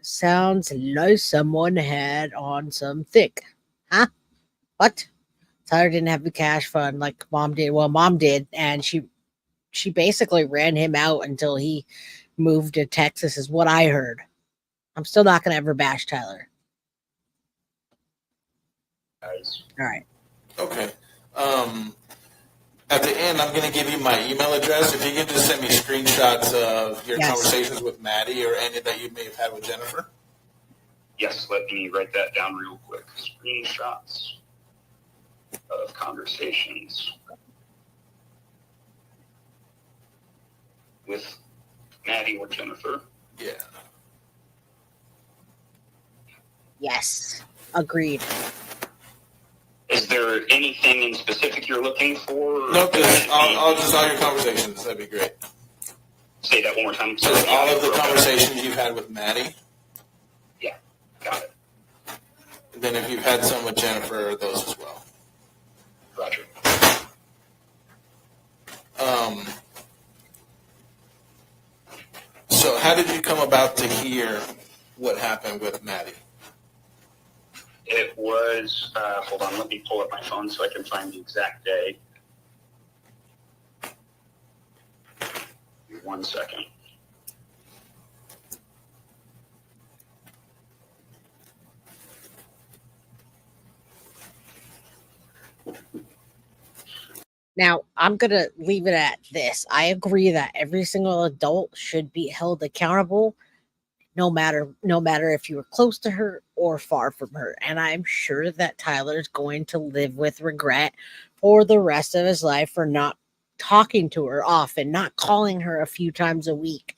Sounds like someone had on some thick. Huh? What? Tyler didn't have the cash fund like mom did. Well, mom did, and she basically ran him out until he moved to Texas, is what I heard. I'm still not gonna ever bash Tyler. All right. Okay. At the end, I'm going to give you my email address. If you can just send me screenshots of your conversations with Maddie or any that you may have had with Jennifer. Yes, let me write that down real quick. Screenshots of conversations with Maddie or Jennifer. Yeah. Yes. Agreed. Is there anything in specific you're looking for? No, just all your conversations. That'd be great. Say that one more time. Just all of the conversations you've had with Maddie. Yeah, got it. And then if you've had some with Jennifer, those as well. Roger. So how did you come about to hear what happened with Maddie? It was, hold on, let me pull up my phone so I can find the exact day. 1 second. Now, I'm going to leave it at this. I agree that every single adult should be held accountable, no matter if you were close to her or far from her. And I'm sure that Tyler's going to live with regret for the rest of his life for not talking to her often, not calling her a few times a week.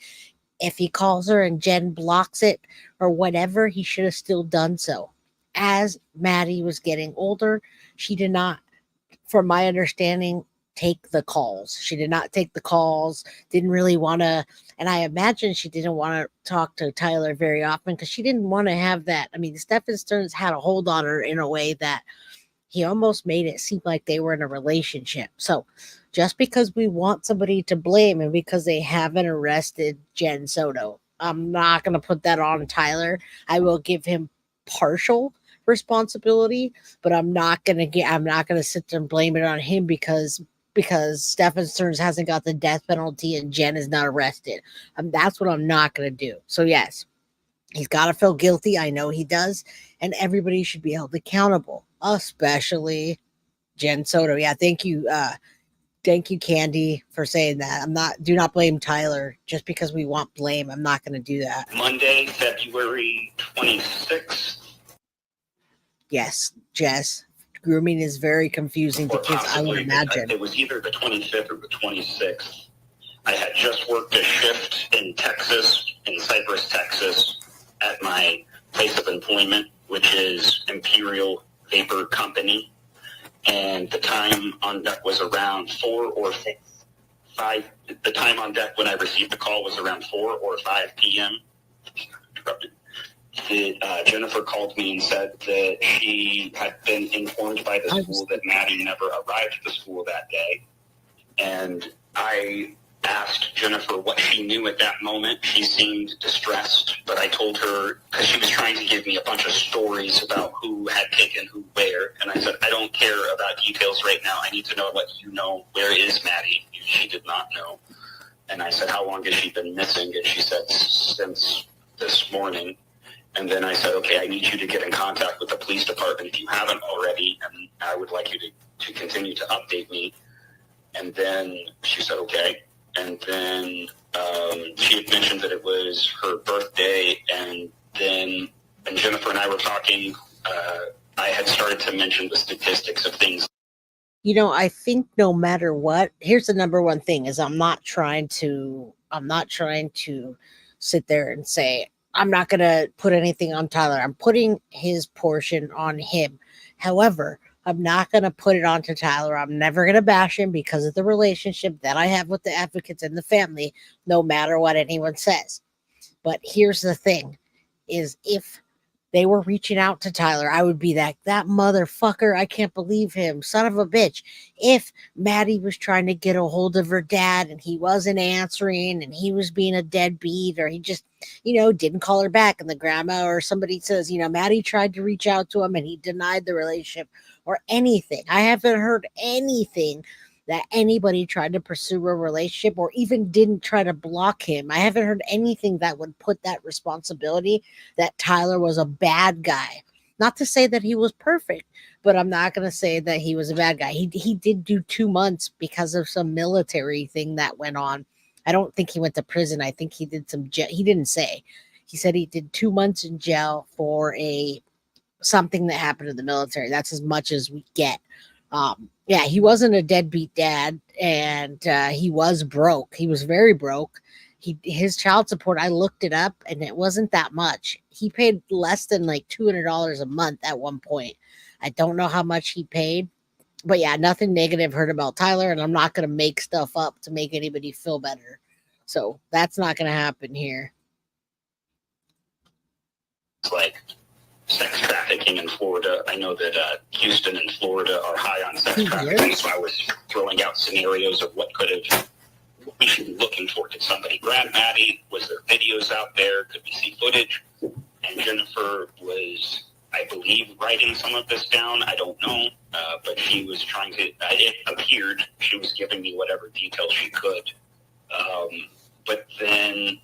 If he calls her and Jenn blocks it or whatever, he should have still done so. As Maddie was getting older, she did not, from my understanding, take the calls. She did not take the calls, didn't really want to, and I imagine she didn't want to talk to Tyler very often because she didn't want to have that. I mean, Stephan Sterns had a hold on her in a way that he almost made it seem like they were in a relationship. So just because we want somebody to blame and because they haven't arrested Jenn Soto, I'm not going to put that on Tyler. I will give him partial responsibility, but I'm not going to sit there and blame it on him because Stephan Sterns hasn't got the death penalty and Jenn is not arrested. That's what I'm not going to do. So yes, he's got to feel guilty. I know he does. And everybody should be held accountable, especially Jenn Soto. Yeah. Thank you. Thank you, Candy, for saying that. Do not blame Tyler just because we want blame. I'm not going to do that. Monday, February 26th. Yes, Jess. Grooming is very confusing to kids, I would imagine. It was either the 25th or the 26th. I had just worked a shift in Texas, in Cypress, Texas, at my place of employment, which is Imperial Vapor Company. And the time on that was around 4 or the time on deck when I received the call was around 4 or 5 p.m. Jennifer called me and said that she had been informed by the school that Maddie never arrived at the school that day. And I asked Jennifer what she knew at that moment. She seemed distressed, but I told her, because she was trying to give me a bunch of stories about who had taken who where, and I said, I don't care about details right now. I need to know what you know. Where is Maddie? She did not know. And I said, how long has she been missing? And she said, since this morning. And then I said, okay, I need you to get in contact with the police department if you haven't already, and I would like you to continue to update me. And then she said, okay. And then she had mentioned that it was her birthday, and then when Jennifer and I were talking, I had started to mention the statistics of things. You know, I think no matter what, here's the number one thing is I'm not trying to sit there and say, I'm not going to put anything on Tyler. I'm putting his portion on him. However, I'm not going to put it onto Tyler. I'm never going to bash him because of the relationship that I have with the advocates and the family, no matter what anyone says. But here's the thing is if they were reaching out to Tyler, I would be that motherfucker. I can't believe him. Son of a bitch. If Maddie was trying to get a hold of her dad and he wasn't answering and he was being a deadbeat, or he just, didn't call her back, and the grandma or somebody says, Maddie tried to reach out to him and he denied the relationship or anything. I haven't heard anything that anybody tried to pursue a relationship or even didn't try to block him. I haven't heard anything that would put that responsibility that Tyler was a bad guy. Not to say that he was perfect, but I'm not going to say that he was a bad guy. He did do 2 months because of some military thing that went on. I don't think he went to prison. I think he did some jail. He didn't say. He said he did 2 months in jail for something that happened in the military. That's as much as we get. Yeah, he wasn't a deadbeat dad, and he was broke. He was very broke. His child support, I looked it up, and it wasn't that much. He paid less than like $200 a month at one point. I don't know how much he paid, but yeah, nothing negative heard about Tyler, and I'm not going to make stuff up to make anybody feel better. So that's not going to happen here. Like sex trafficking in Florida. I know that Houston and Florida are high on sex trafficking, so I was throwing out scenarios of what we should be looking for. Did somebody grab Maddie? Was there videos out there? Could we see footage? And Jennifer was, I believe, writing some of this down. I don't know, but she was trying to, it appeared she was giving me whatever details she could. But then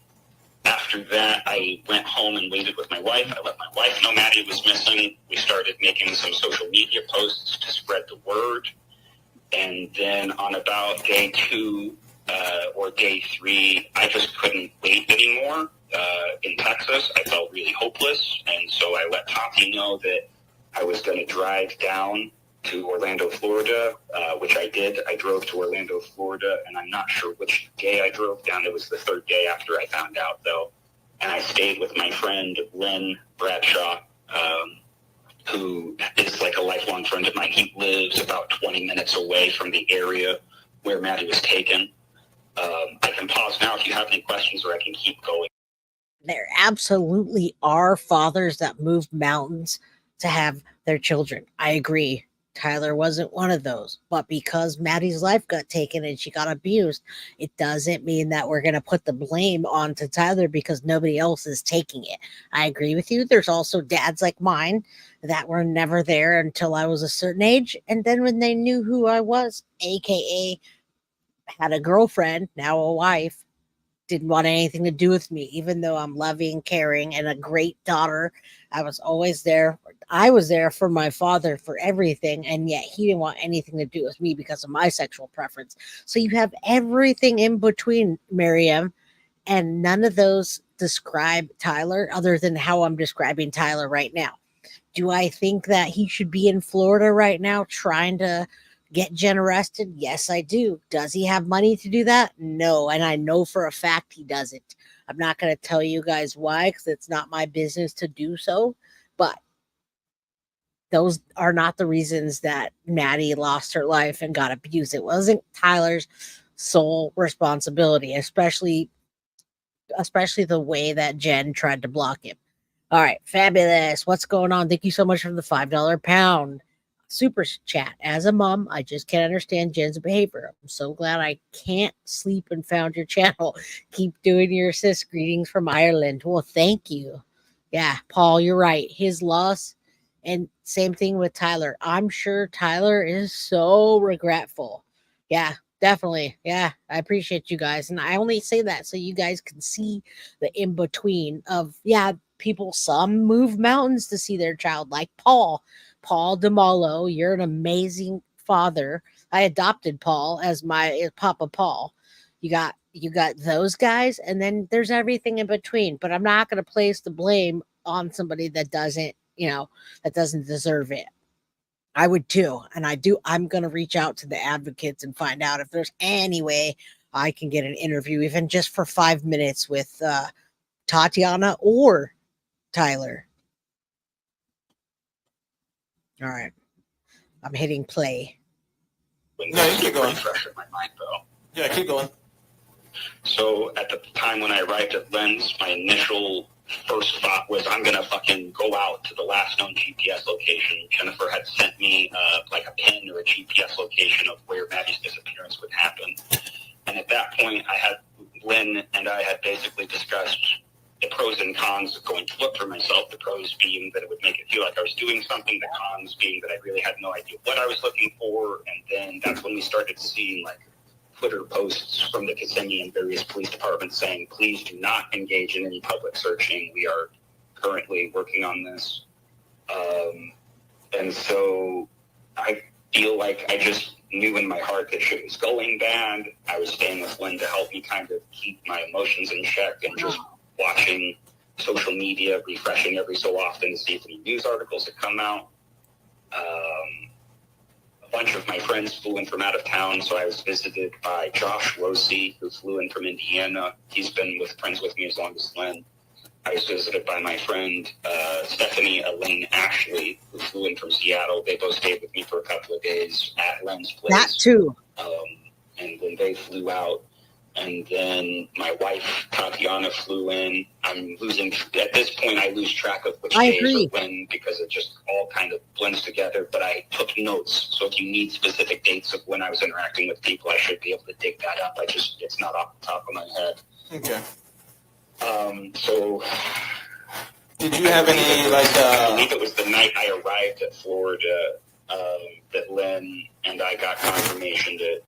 after that, I went home and waited with my wife. I let my wife know Maddie was missing. We started making some social media posts to spread the word. And then on about day 2 or day 3, I just couldn't wait anymore. In Texas, I felt really hopeless. And so I let Tati know that I was going to drive down to Orlando, Florida, which I did. I drove to Orlando, Florida, and I'm not sure which day I drove down. It was the 3rd day after I found out, though. And I stayed with my friend, Lynn Bradshaw, who is like a lifelong friend of mine. He lives about 20 minutes away from the area where Maddie was taken. I can pause now if you have any questions, or I can keep going. There absolutely are fathers that move mountains to have their children. I agree. Tyler wasn't one of those, but because Maddie's life got taken and she got abused, it doesn't mean that we're going to put the blame onto Tyler because nobody else is taking it. I agree with you. There's also dads like mine that were never there until I was a certain age. And then when they knew who I was, AKA had a girlfriend, now a wife, didn't want anything to do with me, even though I'm loving, caring, and a great daughter. I was always there. I was there for my father for everything, and yet he didn't want anything to do with me because of my sexual preference. So you have everything in between, Miriam, and none of those describe Tyler other than how I'm describing Tyler right now. Do I think that he should be in Florida right now trying to get Jenn arrested? Yes, I do. Does he have money to do that? No, and I know for a fact he doesn't. I'm not going to tell you guys why because it's not my business to do so, but those are not the reasons that Maddie lost her life and got abused. It wasn't Tyler's sole responsibility, especially the way that Jenn tried to block him. All right, fabulous. What's going on? Thank you so much for the $5 pound super chat. As a mom, I just can't understand Jenn's behavior. I'm so glad I can't sleep and found your channel. Keep doing your assist. Greetings from Ireland. Well, thank you. Yeah, Paul, you're right. His loss, and same thing with Tyler. I'm sure Tyler is so regretful. Yeah, definitely. Yeah, I appreciate you guys. And I only say that so you guys can see the in between of, yeah, people, some move mountains to see their child, like Paul DeMalo. You're an amazing father. I adopted Paul as my Papa Paul. You got those guys, and then there's everything in between. But I'm not going to place the blame on somebody that doesn't deserve it. I would too. And I'm going to reach out to the advocates and find out if there's any way I can get an interview, even just for 5 minutes, with Tatiana or Tyler. All right. I'm hitting play. No, you keep going. Fresh in my mind, though. Yeah, keep going. So at the time when I arrived at Lens, my initial first thought was, I'm going to fucking go out to the last known GPS location. Jennifer had sent me like a pin or a GPS location of where Maddie's disappearance would happen. And at that point, Lynn and I had basically discussed the pros and cons of going to look for myself. The pros being that it would make it feel like I was doing something. The cons being that I really had no idea what I was looking for. And then that's when we started seeing like Twitter posts from the Kissimmee and various police departments saying, please do not engage in any public searching. We are currently working on this. And so I feel like I just knew in my heart that shit was going bad. I was staying with Lynn to help me kind of keep my emotions in check and just watching social media, refreshing every so often to see if any news articles had come out. A bunch of my friends flew in from out of town, so I was visited by Josh Losey, who flew in from Indiana. He's been friends with me as long as Lynn. I was visited by my friend Stephanie Elaine Ashley, who flew in from Seattle. They both stayed with me for a couple of days at Lynn's place. That too. And then they flew out. And then my wife, Tatiana, flew in. I'm losing, at this point, I lose track of which days or when, because it just all kind of blends together. But I took notes. So if you need specific dates of when I was interacting with people, I should be able to dig that up. It's not off the top of my head. Okay. So did you have any, I believe it was the night I arrived at Florida that Lynn and I got confirmation that.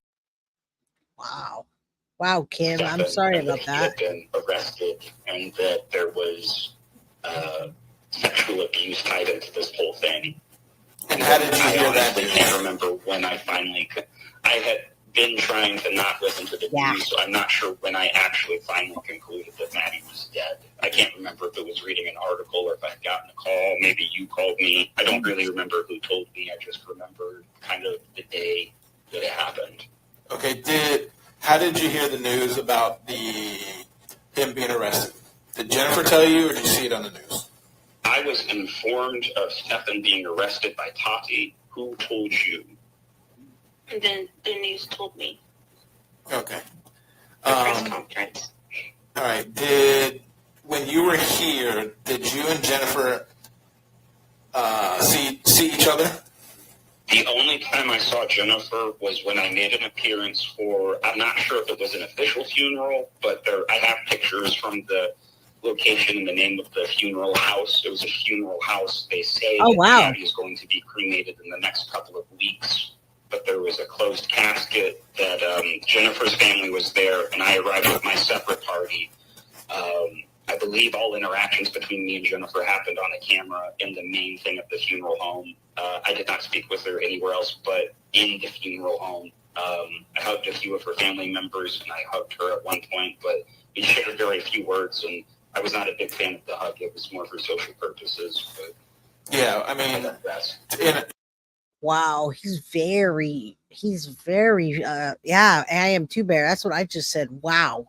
Wow, Kim, I'm sorry about that. He had been arrested and that there was sexual abuse tied into this whole thing. And how did you hear that? I can't remember when I finally could. I had been trying to not listen to the news, so I'm not sure when I actually finally concluded that Maddie was dead. I can't remember if it was reading an article or if I'd gotten a call. Maybe you called me. I don't really remember who told me. I just remember kind of the day that it happened. Okay, how did you hear the news about him being arrested? Did Jennifer tell you, or did you see it on the news? I was informed of Stephan being arrested by Tati. Who told you? And then the news told me. Okay. Press conference. All right. When you were here, did you and Jennifer see each other? The only time I saw Jennifer was when I made an appearance for, I'm not sure if it was an official funeral, but I have pictures from the location and the name of the funeral house. It was a funeral house. They say that Maddie is going to be cremated in the next couple of weeks, but there was a closed casket that Jennifer's family was there, and I arrived with my separate party. I believe all interactions between me and Jennifer happened on a camera in the main thing at the funeral home. I did not speak with her anywhere else but in the funeral home. I hugged a few of her family members, and I hugged her at one point, but we shared very few words, and I was not a big fan of the hug. It was more for social purposes. But yeah, I mean, wow, he's very, yeah, I am too, Bear. That's what I just said. Wow.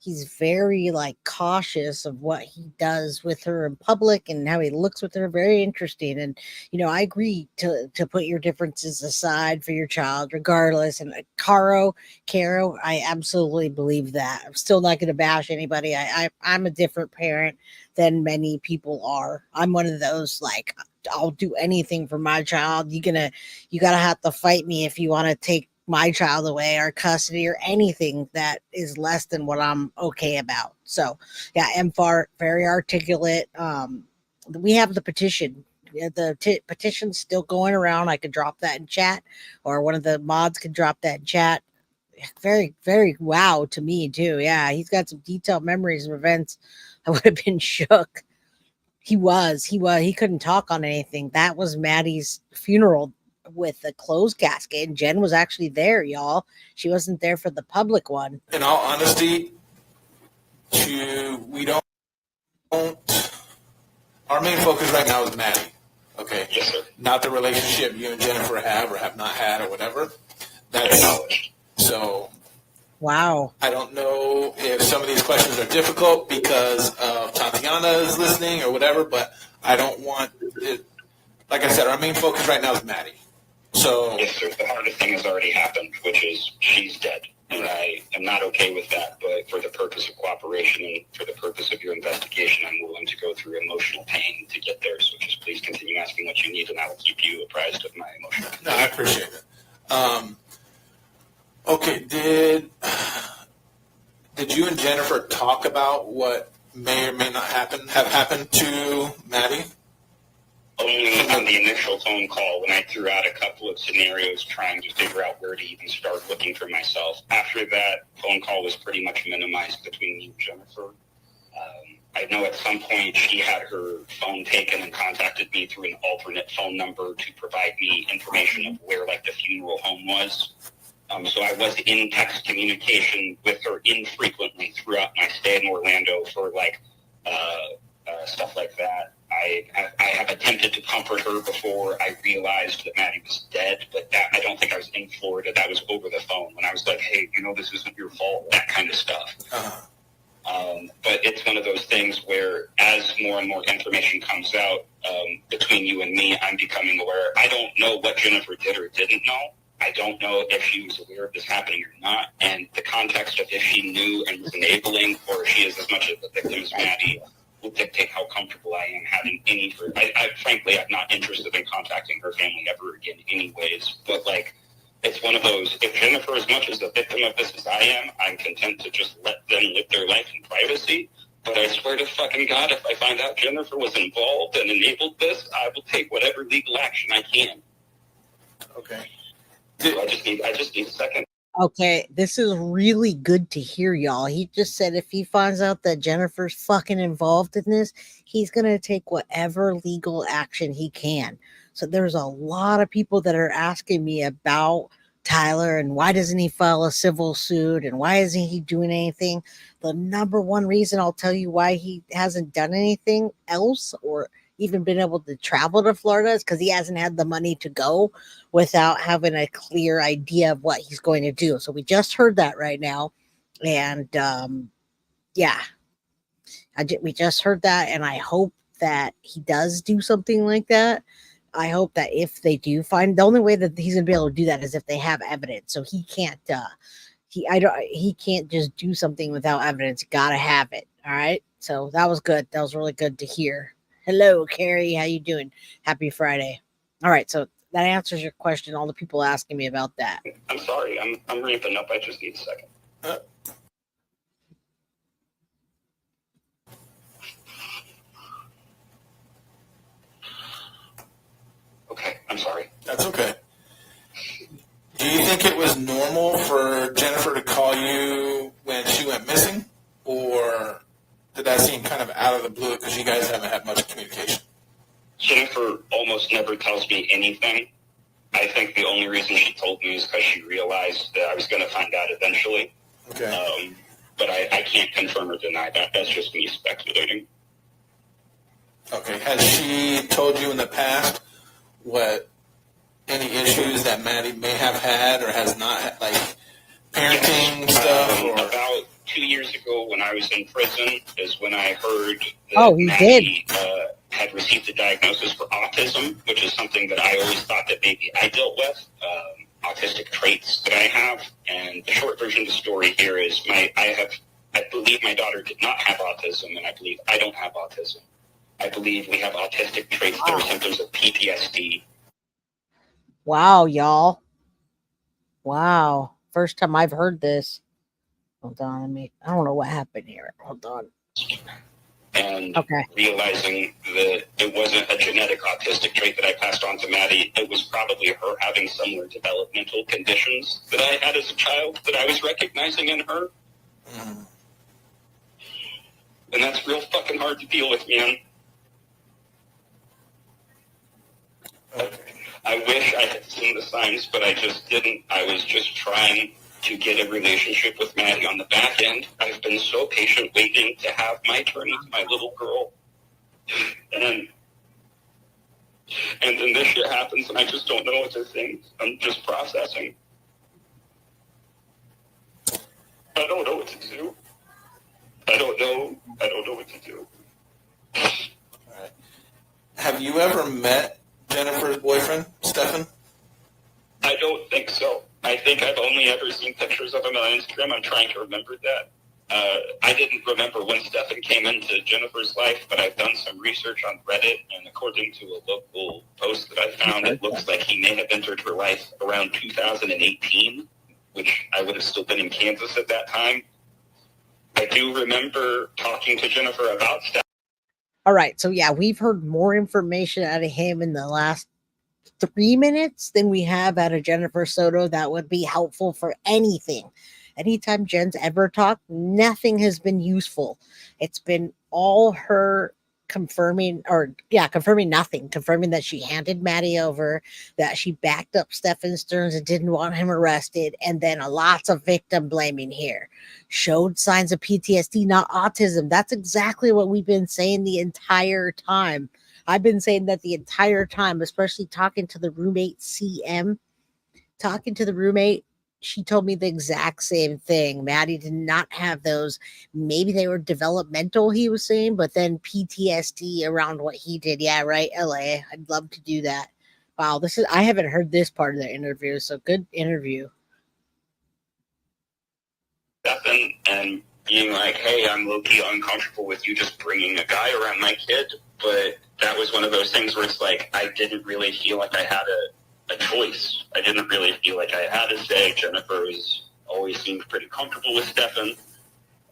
he's very like cautious of what he does with her in public and how he looks with her. Very interesting. And I agree to put your differences aside for your child regardless. And Caro, I absolutely believe that. I'm still not going to bash anybody. I'm a different parent than many people are. I'm one of those, like, I'll do anything for my child. You gotta have to fight me if you want to take my child away or custody or anything that is less than what I'm okay about. So yeah, MFAR, very articulate. We have the petition. The petition's still going around. I could drop that in chat, or one of the mods could drop that in chat. Very, very wow to me too. Yeah, he's got some detailed memories of events. I would have been shook. He couldn't talk on anything. That was Maddie's funeral with the closed casket, and Jenn was actually there, y'all. She wasn't there for the public one. In all honesty, we don't. Our main focus right now is Maddie. Okay. Yes, sir. Not the relationship you and Jennifer have or have not had or whatever. That's so. Wow. I don't know if some of these questions are difficult because Tatiana is listening or whatever, but I don't want it. Like I said, our main focus right now is Maddie. So yes, sir. The hardest thing has already happened, which is she's dead. And I am not okay with that, but for the purpose of cooperation and for the purpose of your investigation, I'm willing to go through emotional pain to get there. So just please continue asking what you need, and I will keep you apprised of my emotional condition. No, I appreciate it. Okay, did you and Jennifer talk about what may or may not have happened to Maddie? Only on the initial phone call when I threw out a couple of scenarios trying to figure out where to even start looking for myself. After that phone call was pretty much minimized between me and Jennifer. I know at some point she had her phone taken and contacted me through an alternate phone number to provide me information of where like the funeral home was. So I was in text communication with her infrequently throughout my stay in Orlando for like stuff like that. I have attempted to comfort her before I realized that Maddie was dead, but that, I don't think I was in Florida. That was over the phone when I was like, hey, this isn't your fault, that kind of stuff. But it's one of those things where as more and more information comes out between you and me, I'm becoming aware. I don't know what Jennifer did or didn't know. I don't know if she was aware of this happening or not. And the context of if she knew and was enabling, or if she is as much of a victim as Maddie, will dictate how comfortable I am having any. Frankly, I'm not interested in contacting her family ever again anyways. But like, it's one of those, if Jennifer, as much as a victim of this as I am, I'm content to just let them live their life in privacy. But I swear to fucking God, if I find out Jennifer was involved and enabled this, I will take whatever legal action I can. Okay. I just need a second. Okay, this is really good to hear, y'all. He just said if he finds out that Jennifer's fucking involved in this, he's going to take whatever legal action he can. So there's a lot of people that are asking me about Tyler and why doesn't he file a civil suit and why isn't he doing anything? The number one reason I'll tell you why he hasn't done anything else or even been able to travel to Florida is because he hasn't had the money to go without having a clear idea of what he's going to do. So we just heard that right now. And we just heard that. And I hope that he does do something like that. I hope that if they do find, the only way that he's going to be able to do that is if they have evidence. So he can't, he can't just do something without evidence. Got to have it. All right. So that was good. That was really good to hear. Hello, Carrie. How you doing? Happy Friday. All right. So that answers your question. All the people asking me about that. I'm sorry. I'm ramping up. I just need a second. Okay. I'm sorry. That's okay. Do you think it was normal for Jennifer to call you when she went missing? Or did that seem kind of out of the blue because you guys haven't had much communication? Jennifer almost never tells me anything. I think the only reason she told me is because she realized that I was going to find out eventually. Okay. But I can't confirm or deny that. That's just me speculating. Okay. Has she told you in the past what any issues that Maddie may have had or has not had, like parenting stuff? About 2 2 years ago when I was in prison is when I heard that Oh, he Maddie had received a diagnosis for autism, which is something that I always thought that maybe I dealt with, autistic traits that I have. And the short version of the story here is I believe my daughter did not have autism, and I believe I don't have autism. I believe we have autistic traits that are symptoms of PTSD. Wow, y'all. Wow. First time I've heard this. Hold on, I don't know what happened here. Hold on. And Okay. realizing that it wasn't a genetic autistic trait that I passed on to Maddie, it was probably her having similar developmental conditions that I had as a child that I was recognizing in her. And that's real fucking hard to deal with, man. I wish I had seen the signs, but I just didn't. I was just trying to get a relationship with Maddie on the back end. I've been so patient waiting to have my turn with my little girl. And then this shit happens, and I just don't know what to think. I'm just processing. I don't know what to do. I don't know what to do. All right. Have you ever met Jennifer's boyfriend, Stephan? I don't think so. I think I've only ever seen pictures of him on Instagram. I'm trying to remember that. I didn't remember when Stephan came into Jennifer's life, but I've done some research on Reddit, and according to a local post that I found, it looks like he may have entered her life around 2018, which I would have still been in Kansas at that time. I do remember talking to Jennifer about Stephan. All right. So, yeah, we've heard more information out of him in the last 3 minutes than we have out of Jennifer Soto. That would be helpful for anything. Anytime Jen's ever talked, nothing has been useful. It's been all her confirming nothing, confirming that she handed Maddie over, that she backed up Stephan Sterns and didn't want him arrested, and then lots of victim blaming here. Showed signs of PTSD, not autism. That's exactly what we've been saying the entire time. I've been saying that the entire time, especially talking to the roommate CM. Talking to the roommate, she told me the exact same thing. Maddie did not have those. Maybe they were developmental, he was saying, but then PTSD around what he did. Yeah, right, LA. I'd love to do that. Wow, I haven't heard this part of the interview, so good interview. Stephan and being like, hey, I'm low-key uncomfortable with you just bringing a guy around my kid, but that was one of those things where it's like I didn't really feel like I had a choice. I didn't really feel like I had a say. Jennifer always seemed pretty comfortable with Stephan.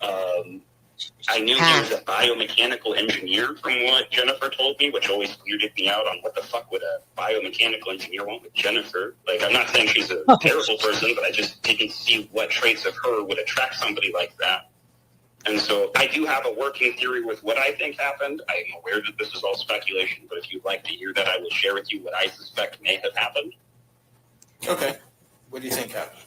I knew he was a biomechanical engineer from what Jennifer told me, which always weirded me out on what the fuck would a biomechanical engineer want with Jennifer. Like, I'm not saying she's a terrible person, but I just didn't see what traits of her would attract somebody like that. And so I do have a working theory with what I think happened. I am aware that this is all speculation, but if you'd like to hear that, I will share with you what I suspect may have happened. Okay. What do you think happened?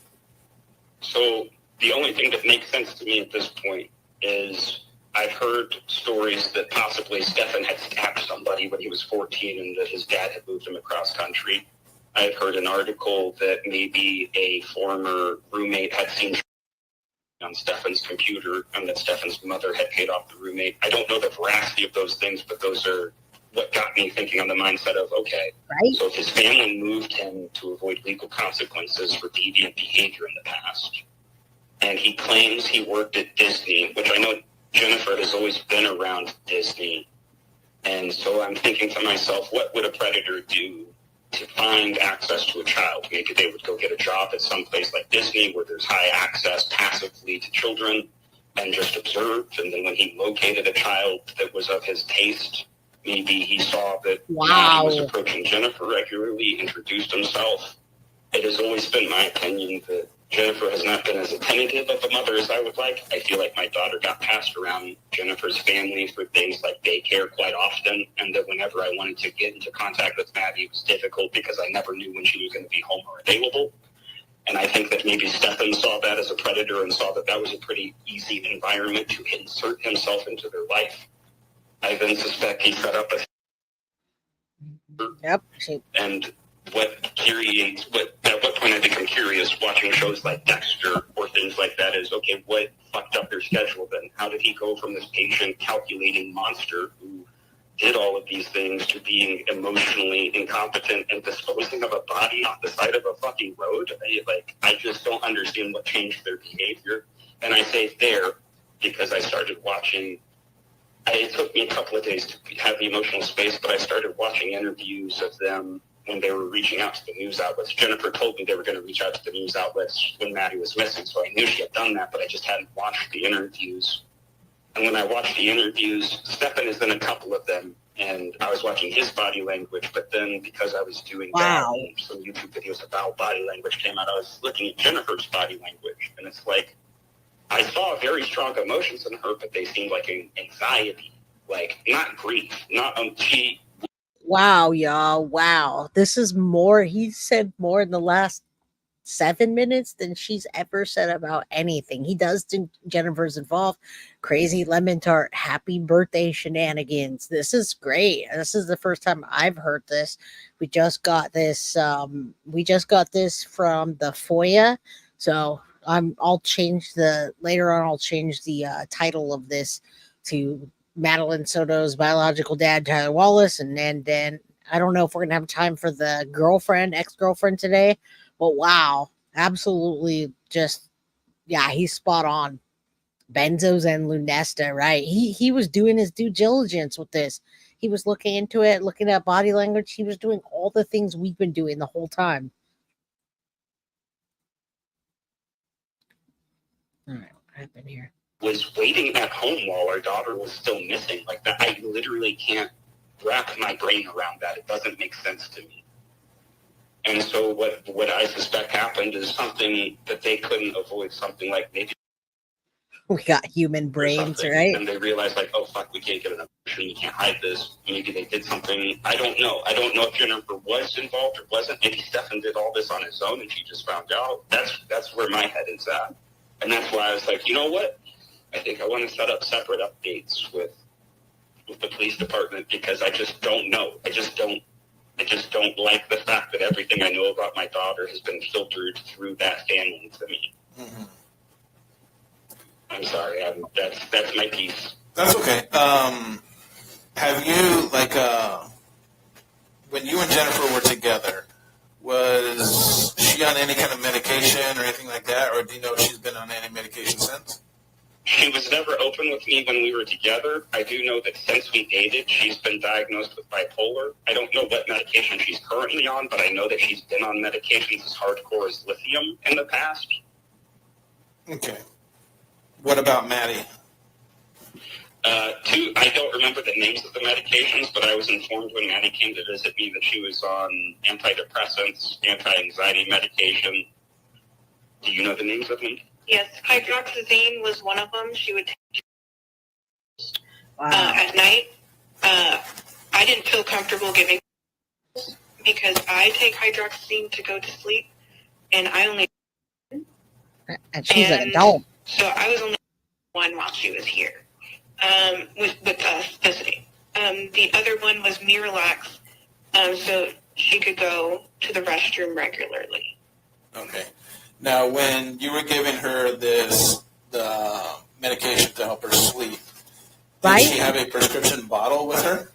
So the only thing that makes sense to me at this point is I've heard stories that possibly Stephan had stabbed somebody when he was 14 and that his dad had moved him across country. I've heard an article that maybe a former roommate had seen on Stephan's computer and that Stephan's mother had paid off the roommate. I don't know the veracity of those things, but those are what got me thinking on the mindset of, okay, right. So if his family moved him to avoid legal consequences for deviant behavior in the past, and he claims he worked at Disney, which I know Jennifer has always been around Disney, and so I'm thinking to myself, what would a predator do to find access to a child? Maybe they would go get a job at some place like Disney where there's high access passively to children and just observe. And then when he located a child that was of his taste, maybe he saw that he was approaching Jennifer regularly, introduced himself. It has always been my opinion that Jennifer has not been as attentive of a mother as I would like. I feel like my daughter got passed around Jennifer's family for things like daycare quite often, and that whenever I wanted to get into contact with Maddie, it was difficult because I never knew when she was going to be home or available. And I think that maybe Stephan saw that as a predator and saw that that was a pretty easy environment to insert himself into their life. I then suspect he set up a... Yep. And at what point I become curious watching shows like Dexter or things like that is, okay, what fucked up their schedule then? How did he go from this patient calculating monster who did all of these things to being emotionally incompetent and disposing of a body on the side of a fucking road? I just don't understand what changed their behavior. And I say there because I started watching. It took me a couple of days to have the emotional space, but I started watching interviews of them when they were reaching out to the news outlets. Jennifer told me they were going to reach out to the news outlets when Maddie was missing, so I knew she had done that, but I just hadn't watched the interviews. And when I watched the interviews, Stephan is in a couple of them, and I was watching his body language, but then because I was doing that, and some YouTube videos about body language came out, I was looking at Jennifer's body language, and it's like, I saw very strong emotions in her, but they seemed like anxiety, like not grief, not Wow, y'all. Wow. This is more. He said more in the last 7 minutes than she's ever said about anything. He does think Jennifer's involved. Crazy lemon tart. Happy birthday shenanigans. This is great. This is the first time I've heard this. We just got this. We just got this from the FOIA. So I'll change later on. I'll change the title of this to Madeline Soto's biological dad, Tyler Wallace, and then I don't know if we're gonna have time for the ex-girlfriend today, but wow, absolutely, just he's spot on. Benzos and Lunesta, right? He was doing his due diligence with this. He was looking into it, looking at body language. He was doing all the things we've been doing the whole time. All right, what happened here? Was waiting at home while our daughter was still missing. Like that, I literally can't wrap my brain around that. It doesn't make sense to me. And so what I suspect happened is something that they couldn't avoid, something like maybe we got human brains, right? And they realized like, oh fuck, we can't get an abortion, we can't hide this. Maybe they did something. I don't know. I don't know if Jennifer was involved or wasn't. Maybe Stephan did all this on his own and she just found out. That's where my head is at. And that's why I was like, you know what? I think I want to set up separate updates with the police department because I just don't know. I just don't like the fact that everything I know about my daughter has been filtered through that family to me. Mm-hmm. I'm sorry. That's my piece. That's okay. Have you, when you and Jennifer were together, was she on any kind of medication or anything like that, or do you know if she's been on any medication since? She was never open with me when we were together. I do know that since we dated, she's been diagnosed with bipolar. I don't know what medication she's currently on, but I know that she's been on medications as hardcore as lithium in the past. Okay. What about Maddie? I don't remember the names of the medications, but I was informed when Maddie came to visit me that she was on antidepressants, anti-anxiety medication. Do you know the names of them? Yes, hydroxyzine was one of them. She would take at night. I didn't feel comfortable giving because I take hydroxyzine to go to sleep, and I only and she's an adult. So I was only one while she was here with us visiting. The other one was Miralax, so she could go to the restroom regularly. Okay. Now, when you were giving her the medication to help her sleep, did she have a prescription bottle with her?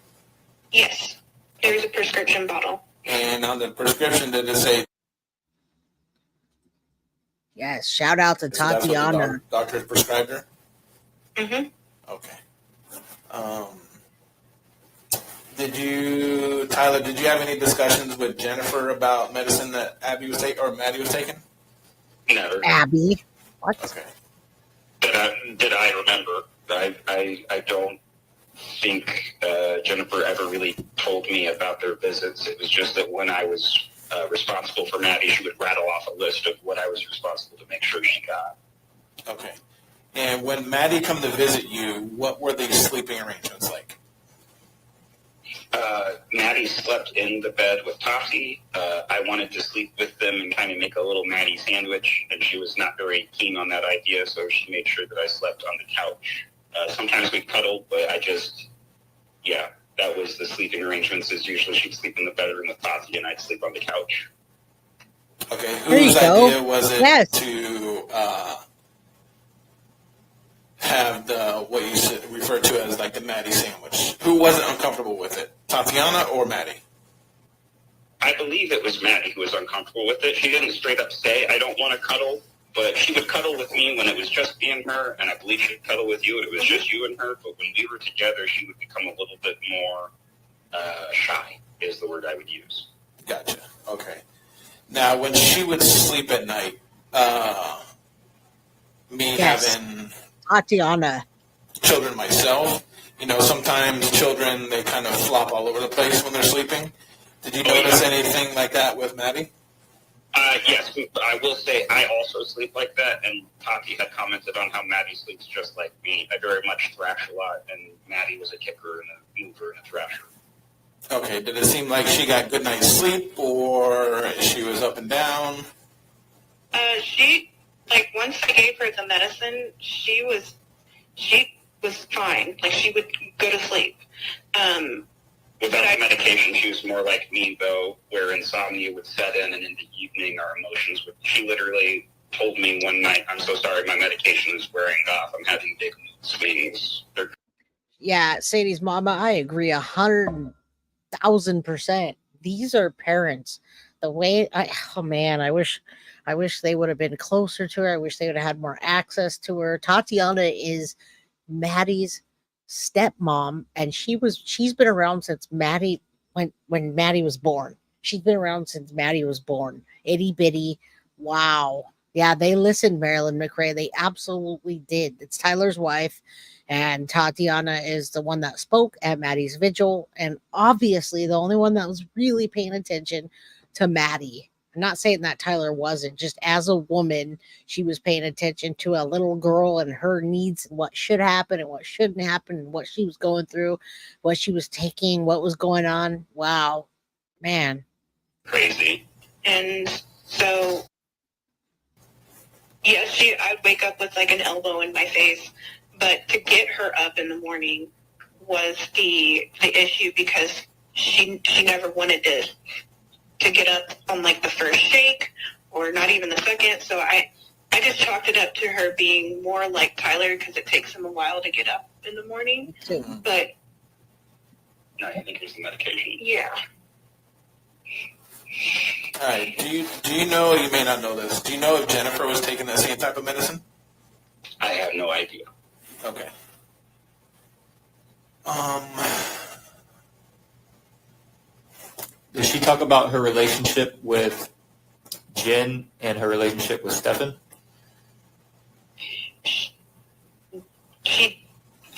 Yes, there's a prescription bottle. And on the prescription, did it say? Yes, shout out to Tatiana. Doctor prescribed her? Mm-hmm. Okay. Tyler, did you have any discussions with Jennifer about medicine that Maddie was taking? Never. Abby. What? Okay. Did I remember? I don't think Jennifer ever really told me about their visits. It was just that when I was responsible for Maddie, she would rattle off a list of what I was responsible to make sure she got. Okay. And when Maddie come to visit you, what were the sleeping arrangements like? Maddie slept in the bed with Topsy. I wanted to sleep with them and kind of make a little Maddie sandwich, and she was not very keen on that idea, so she made sure that I slept on the couch. Sometimes we cuddled, but that was the sleeping arrangements. Is usually she'd sleep in the bedroom with Topsy, and I'd sleep on the couch. Okay, whose idea was it to have the what you refer to as like the Maddie sandwich? Who wasn't uncomfortable with it, Tatiana or Maddie? I believe it was Maddie who was uncomfortable with it. She didn't straight up say, I don't want to cuddle, but she would cuddle with me when it was just me and her, and I believe she'd cuddle with you when it was just you and her, but when we were together, she would become a little bit more shy, is the word I would use. Gotcha. Okay. Now, when she would sleep at night, having Tatiana children myself, sometimes children, they kind of flop all over the place when they're sleeping. Did you notice anything like that with Maddie? Yes, I will say I also sleep like that, and Tati had commented on how Maddie sleeps just like me. I very much thrash a lot, and Maddie was a kicker and a mover and a thrasher. Okay, did it seem like she got good night's sleep, or she was up and down? She, once I gave her the medicine, she was fine. She would go to sleep. Without the medication, she was more like me, though, where insomnia would set in, and in the evening, our emotions would. She literally told me one night, I'm so sorry, my medication is wearing off. I'm having big mood swings. Yeah, Sadie's mama, I agree 100,000%. These are parents. The way I wish they would have been closer to her. I wish they would have had more access to her. Tatiana is Maddie's stepmom, and she's been around since Maddie when Maddie was born. She's been around since Maddie was born. Itty bitty. Wow. Yeah, they listened, Marilyn McRae. They absolutely did. It's Tyler's wife, and Tatiana is the one that spoke at Maddie's vigil, and obviously the only one that was really paying attention to Maddie. I'm not saying that Tyler wasn't. Just as a woman, she was paying attention to a little girl and her needs, and what should happen and what shouldn't happen, and what she was going through, what she was taking, what was going on. Wow, man. Crazy. And so, yeah, I'd wake up with an elbow in my face, but to get her up in the morning was the issue, because she never wanted to get up on the first shake or not even the second. So I just chalked it up to her being more like Tyler, because it takes him a while to get up in the morning. But no, I think it's the medication. Yeah. All right. Do you know, you may not know this, do you know if Jennifer was taking the same type of medicine? I have no idea. Okay. Does she talk about her relationship with Jenn and her relationship with Stephan? I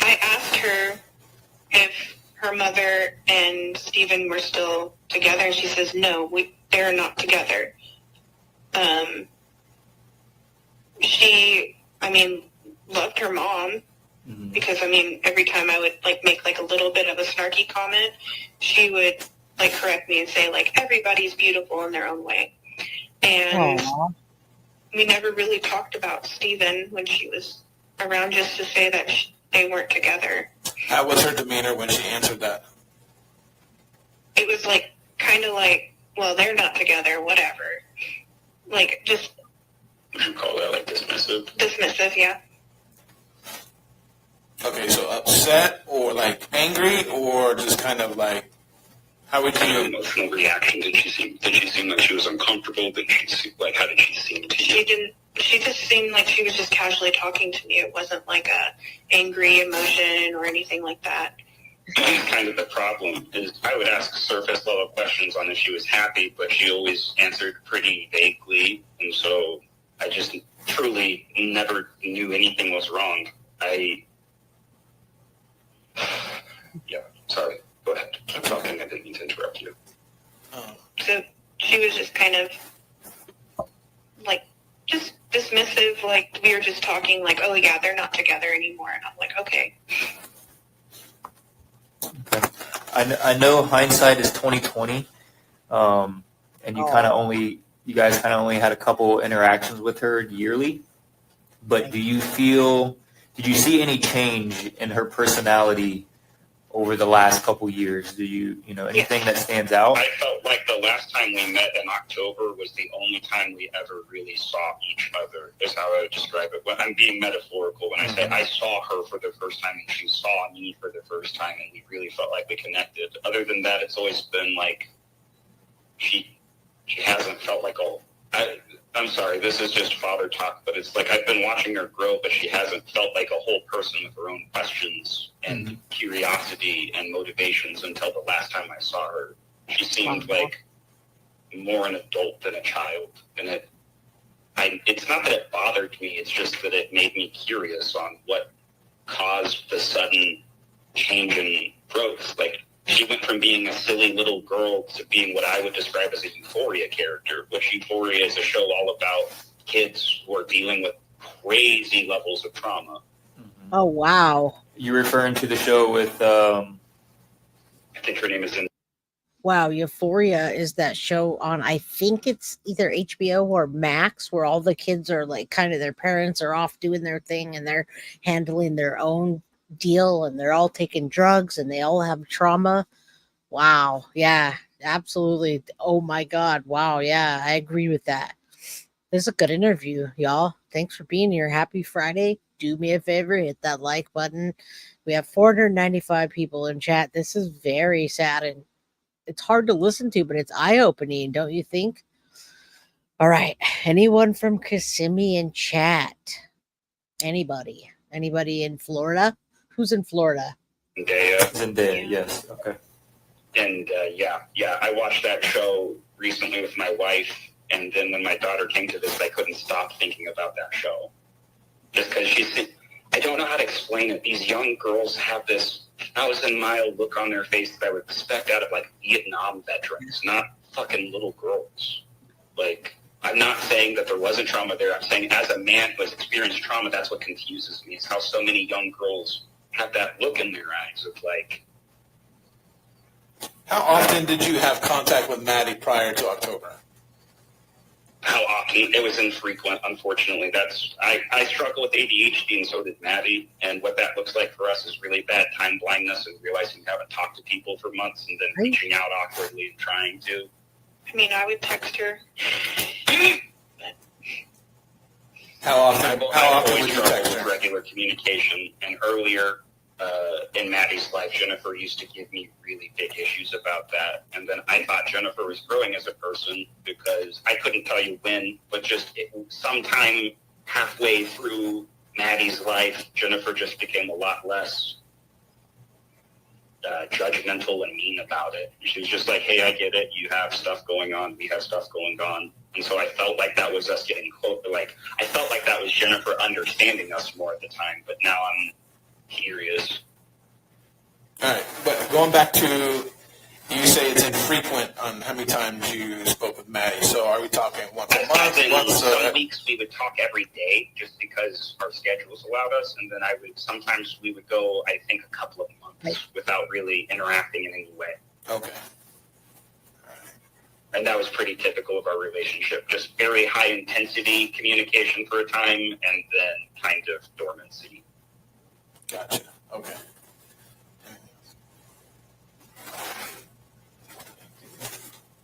asked her if her mother and Stephen were still together, and she says no, they're not together. She, loved her mom, because every time I would make a little bit of a snarky comment, she would correct me and say everybody's beautiful in their own way. And we never really talked about Stephen when she was around, just to say that they weren't together. How was her demeanor when she answered that? It was well, they're not together, whatever. Just. Would you call that dismissive? Dismissive, yeah. Okay, so upset or angry, or just kind of how would you? Emotional reaction? Did she seem like she was uncomfortable? Did she seem how did she seem to you? She didn't. She just seemed like she was just casually talking to me. It wasn't a angry emotion or anything like that. That's kind of the problem. Is I would ask surface level questions on if she was happy, but she always answered pretty vaguely, and so I just truly never knew anything was wrong. Yeah, sorry. Go ahead. I'm talking. I didn't mean to interrupt you. So she was just kind of just dismissive. We were just talking oh yeah, they're not together anymore. And I'm okay. Okay. I know hindsight is 20/20, and you guys kind of only had a couple interactions with her yearly. But did you see any change in her personality over the last couple years? Do you know anything that stands out? I felt like the last time we met in October was the only time we ever really saw each other, is how I would describe it. When I'm being metaphorical when I say I saw her for the first time and she saw me for the first time, and we really felt like we connected. Other than that, it's always been like she hasn't felt like I'm sorry, this is just father talk, but it's like I've been watching her grow, but she hasn't felt like a whole person with her own questions and curiosity and motivations until the last time I saw her. She seemed like more an adult than a child. And it's not that it bothered me, it's just that it made me curious on what caused the sudden change in growth. Like, she went from being a silly little girl to being what I would describe as a Euphoria character, which Euphoria is a show all about kids who are dealing with crazy levels of trauma. Oh, wow. You referring to the show with I think her name is in. Wow, Euphoria is that show on, I think it's either HBO or Max, where all the kids are like kind of their parents are off doing their thing and they're handling their own deal and they're all taking drugs and they all have trauma. Wow. Yeah, absolutely. Oh my God. Wow. Yeah, I agree with that. This is a good interview, y'all. Thanks for being here. Happy Friday. Do me a favor, hit that like button. We have 495 people in chat. This is very sad and it's hard to listen to, but it's eye-opening, don't you think? All right. Anyone from Kissimmee in chat? Anybody in Florida? Who's in Florida? Zendaya, yes. Okay. And yeah, I watched that show recently with my wife, and then when my daughter came to this, I couldn't stop thinking about that show. Just because I don't know how to explain it. These young girls have this 1,000-mile look on their face that I would expect out of like Vietnam veterans, not fucking little girls. Like, I'm not saying that there wasn't trauma there. I'm saying as a man who has experienced trauma, that's what confuses me, is how so many young girls have that look in their eyes of like. How often did you have contact with Maddie prior to October? How often? It was infrequent, unfortunately. I struggle with ADHD, and so did Maddie. And what that looks like for us is really bad time blindness and realizing you haven't talked to people for months and then reaching out awkwardly and trying to. I mean, I would text her. How often would you text her? Regular communication. And earlier in Maddie's life, Jennifer used to give me really big issues about that. And then I thought Jennifer was growing as a person because I couldn't tell you when, but just sometime halfway through Maddie's life, Jennifer just became a lot less judgmental and mean about it. She was just like, hey, I get it. You have stuff going on. We have stuff going on. And so I felt like that was us getting close. Like, I felt like that was Jennifer understanding us more at the time, but now I'm curious. All right, but going back to, you say it's infrequent on how many times you spoke with Maddie. So are we talking once a month? Some weeks we would talk every day just because our schedules allowed us, and then sometimes we would go, I think, a couple of months without really interacting in any way. Okay. And that was pretty typical of our relationship. Just very high intensity communication for a time, and then kind of dormancy. Gotcha. Okay.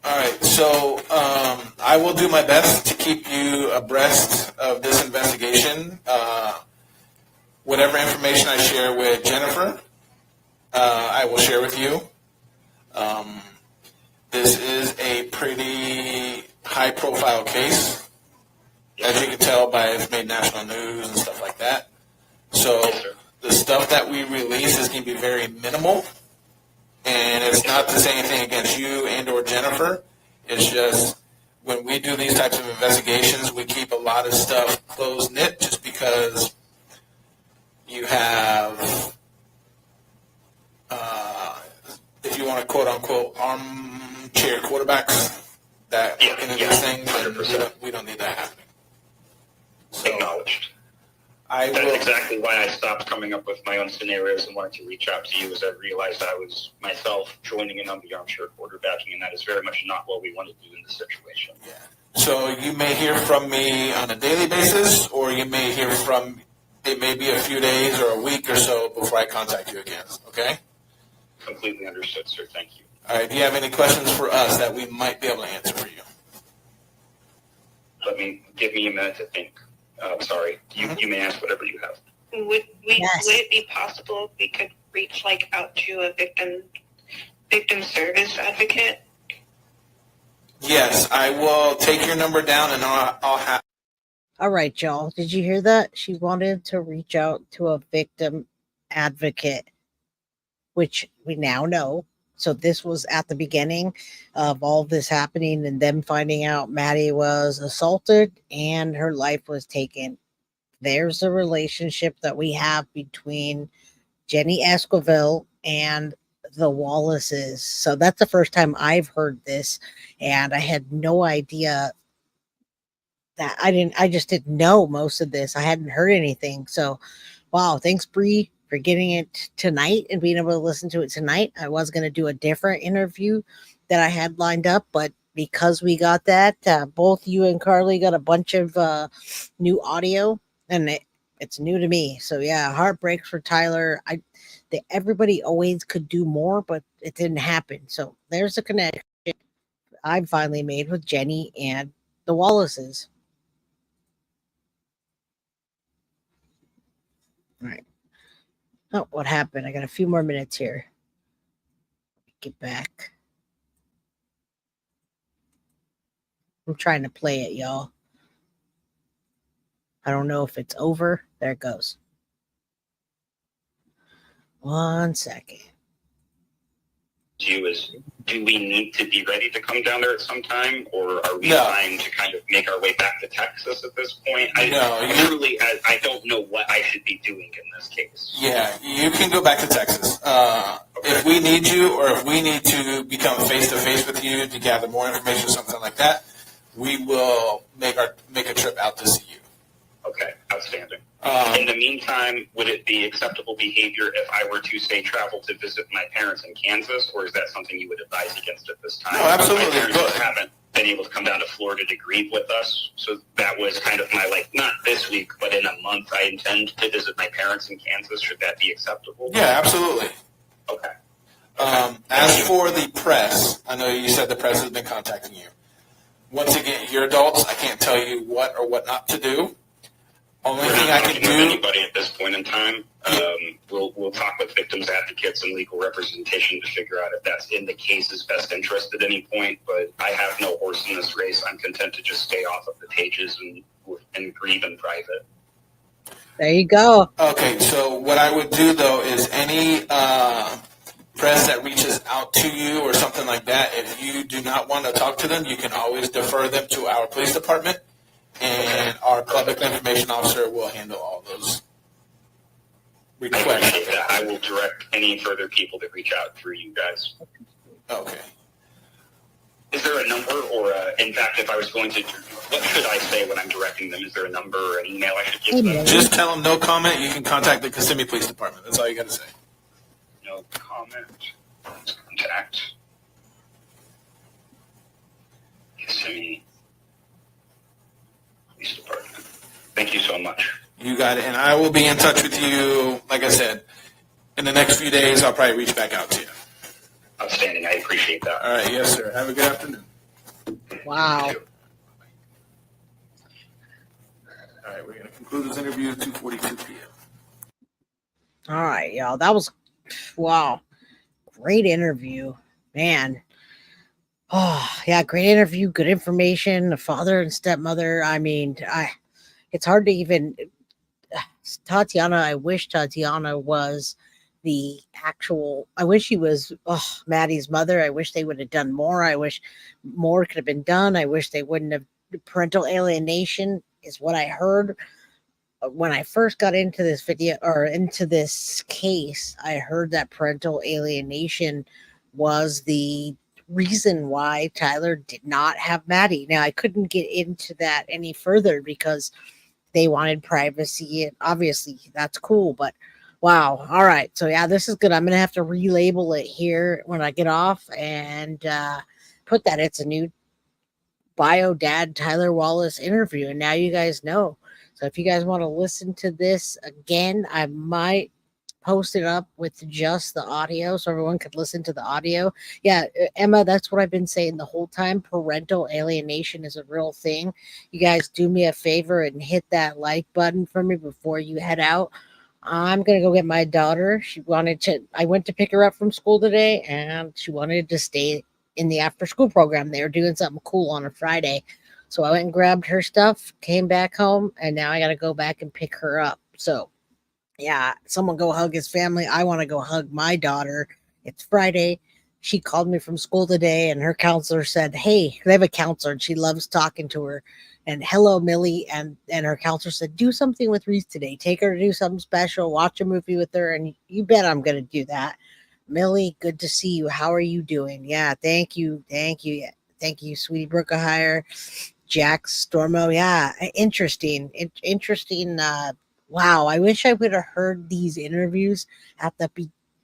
All right. So I will do my best to keep you abreast of this investigation. Whatever information I share with Jennifer, I will share with you. This is a pretty high-profile case, as you can tell by it's made national news and stuff like that. So the stuff that we release is going to be very minimal, and it's not to say anything against you and or Jennifer. It's just when we do these types of investigations, we keep a lot of stuff close-knit just because you have, if you want to quote-unquote armchair quarterbacks that look into these things, and we don't need that happening. So, acknowledged. That's exactly why I stopped coming up with my own scenarios and wanted to reach out to you, as I realized I was myself joining in on the armchair quarterbacking, and that is very much not what we want to do in this situation. Yeah. So you may hear from me on a daily basis, or you may hear from, it may be a few days or a week or so before I contact you again, okay? Completely understood, sir. Thank you. All right. Do you have any questions for us that we might be able to answer for you? Give me a minute to think. Sorry. You may ask whatever you have. Would it be possible if we could reach out to a victim service advocate? Yes, I will take your number down and I'll have. All right, y'all. Did you hear that? She wanted to reach out to a victim advocate, which we now know. So this was at the beginning of all this happening and them finding out Maddie was assaulted and her life was taken. There's a relationship that we have between Jenny Esquivel and the Wallaces. So that's the first time I've heard this, and I had no idea that I just didn't know most of this. I hadn't heard anything. So wow, thanks Bree for getting it tonight and being able to listen to it tonight. I was going to do a different interview that I had lined up, but because we got that, both you and Carly got a bunch of new audio, and it's new to me. So yeah, heartbreaks for Tyler. Everybody always could do more, but it didn't happen. So there's a connection I finally made with Jenny and the Wallaces. All right. Oh, what happened? I got a few more minutes here. Get back. I'm trying to play it, y'all. I don't know if it's over. There it goes. 1 second. Do we need to be ready to come down there at some time, or are we trying to kind of make our way back to Texas at this point? I don't know what I should be doing in this case. Yeah, you can go back to Texas. If we need you, or if we need to become face-to-face with you to gather more information or something like that, we will make a trip out to see you. Okay, outstanding. In the meantime, would it be acceptable behavior if I were to, say, travel to visit my parents in Kansas, or is that something you would advise against at this time? No, absolutely. My parents just haven't been able to come down to Florida to grieve with us, so that was kind of my, not this week, but in a month, I intend to visit my parents in Kansas. Should that be acceptable? Yeah, absolutely. Okay. As for the press, I know you said the press has been contacting you. Once again, you're adults. I can't tell you what or what not to do. Only thing I can do. Anybody at this point in time, we'll talk with victims advocates and legal representation to figure out if that's in the case's best interest at any point. But I have no horse in this race. I'm content to just stay off of the pages and grieve in private. There you go. Okay, so what I would do though is any press that reaches out to you or something like that, if you do not want to talk to them, you can always defer them to our police department. And our public information officer will handle all those requests. I appreciate that. I will direct any further people that reach out through you guys. Okay. Is there a number, or in fact, if I was going to, what should I say when I'm directing them? Is there a number or an email I should give them? Just tell them no comment. You can contact the Kissimmee Police Department. That's all you got to say. No comment. Contact Kissimmee Police Department. Thank you so much. You got it. And I will be in touch with you, like I said, in the next few days. I'll probably reach back out to you. Outstanding. I appreciate that. All right. Yes, sir. Have a good afternoon. Wow. All right. We're going to conclude this interview at 2:42 p.m. All right, y'all. That was, wow. Great interview. Man. Oh, yeah. Great interview. Good information. The father and stepmother. I mean, it's hard to even, Tatiana, I wish Tatiana was the actual, I wish she was Maddie's mother. I wish they would have done more. I wish more could have been done. I wish they wouldn't have, parental alienation is what I heard when I first got into this video or into this case. I heard that parental alienation was the reason why Tyler did not have Maddie. Now I couldn't get into that any further because they wanted privacy, and obviously that's cool, but wow. All right. So yeah, this is good. I'm going to have to relabel it here when I get off and put that it's a new bio dad Tyler Wallace interview. And now you guys know. So if you guys want to listen to this again, I might post it up with just the audio so everyone could listen to the audio. Yeah, Emma, that's what I've been saying the whole time. Parental alienation is a real thing. You guys do me a favor and hit that like button for me before you head out. I'm going to go get my daughter. I went to pick her up from school today, and she wanted to stay in the after school program. They were doing something cool on a Friday. So I went and grabbed her stuff, came back home, and now I got to go back and pick her up. So yeah, someone go hug his family. I want to go hug my daughter. It's Friday. She called me from school today, and her counselor said, "Hey," they have a counselor, and she loves talking to her. And hello, Millie. And her counselor said, "Do something with Reese today. Take her to do something special. Watch a movie with her." And you bet I'm going to do that. Millie, good to see you. How are you doing? Yeah, thank you, yeah, thank you, sweetie Brookahire. Jack Stormo, yeah, interesting, interesting. Wow, I wish I would have heard these interviews at the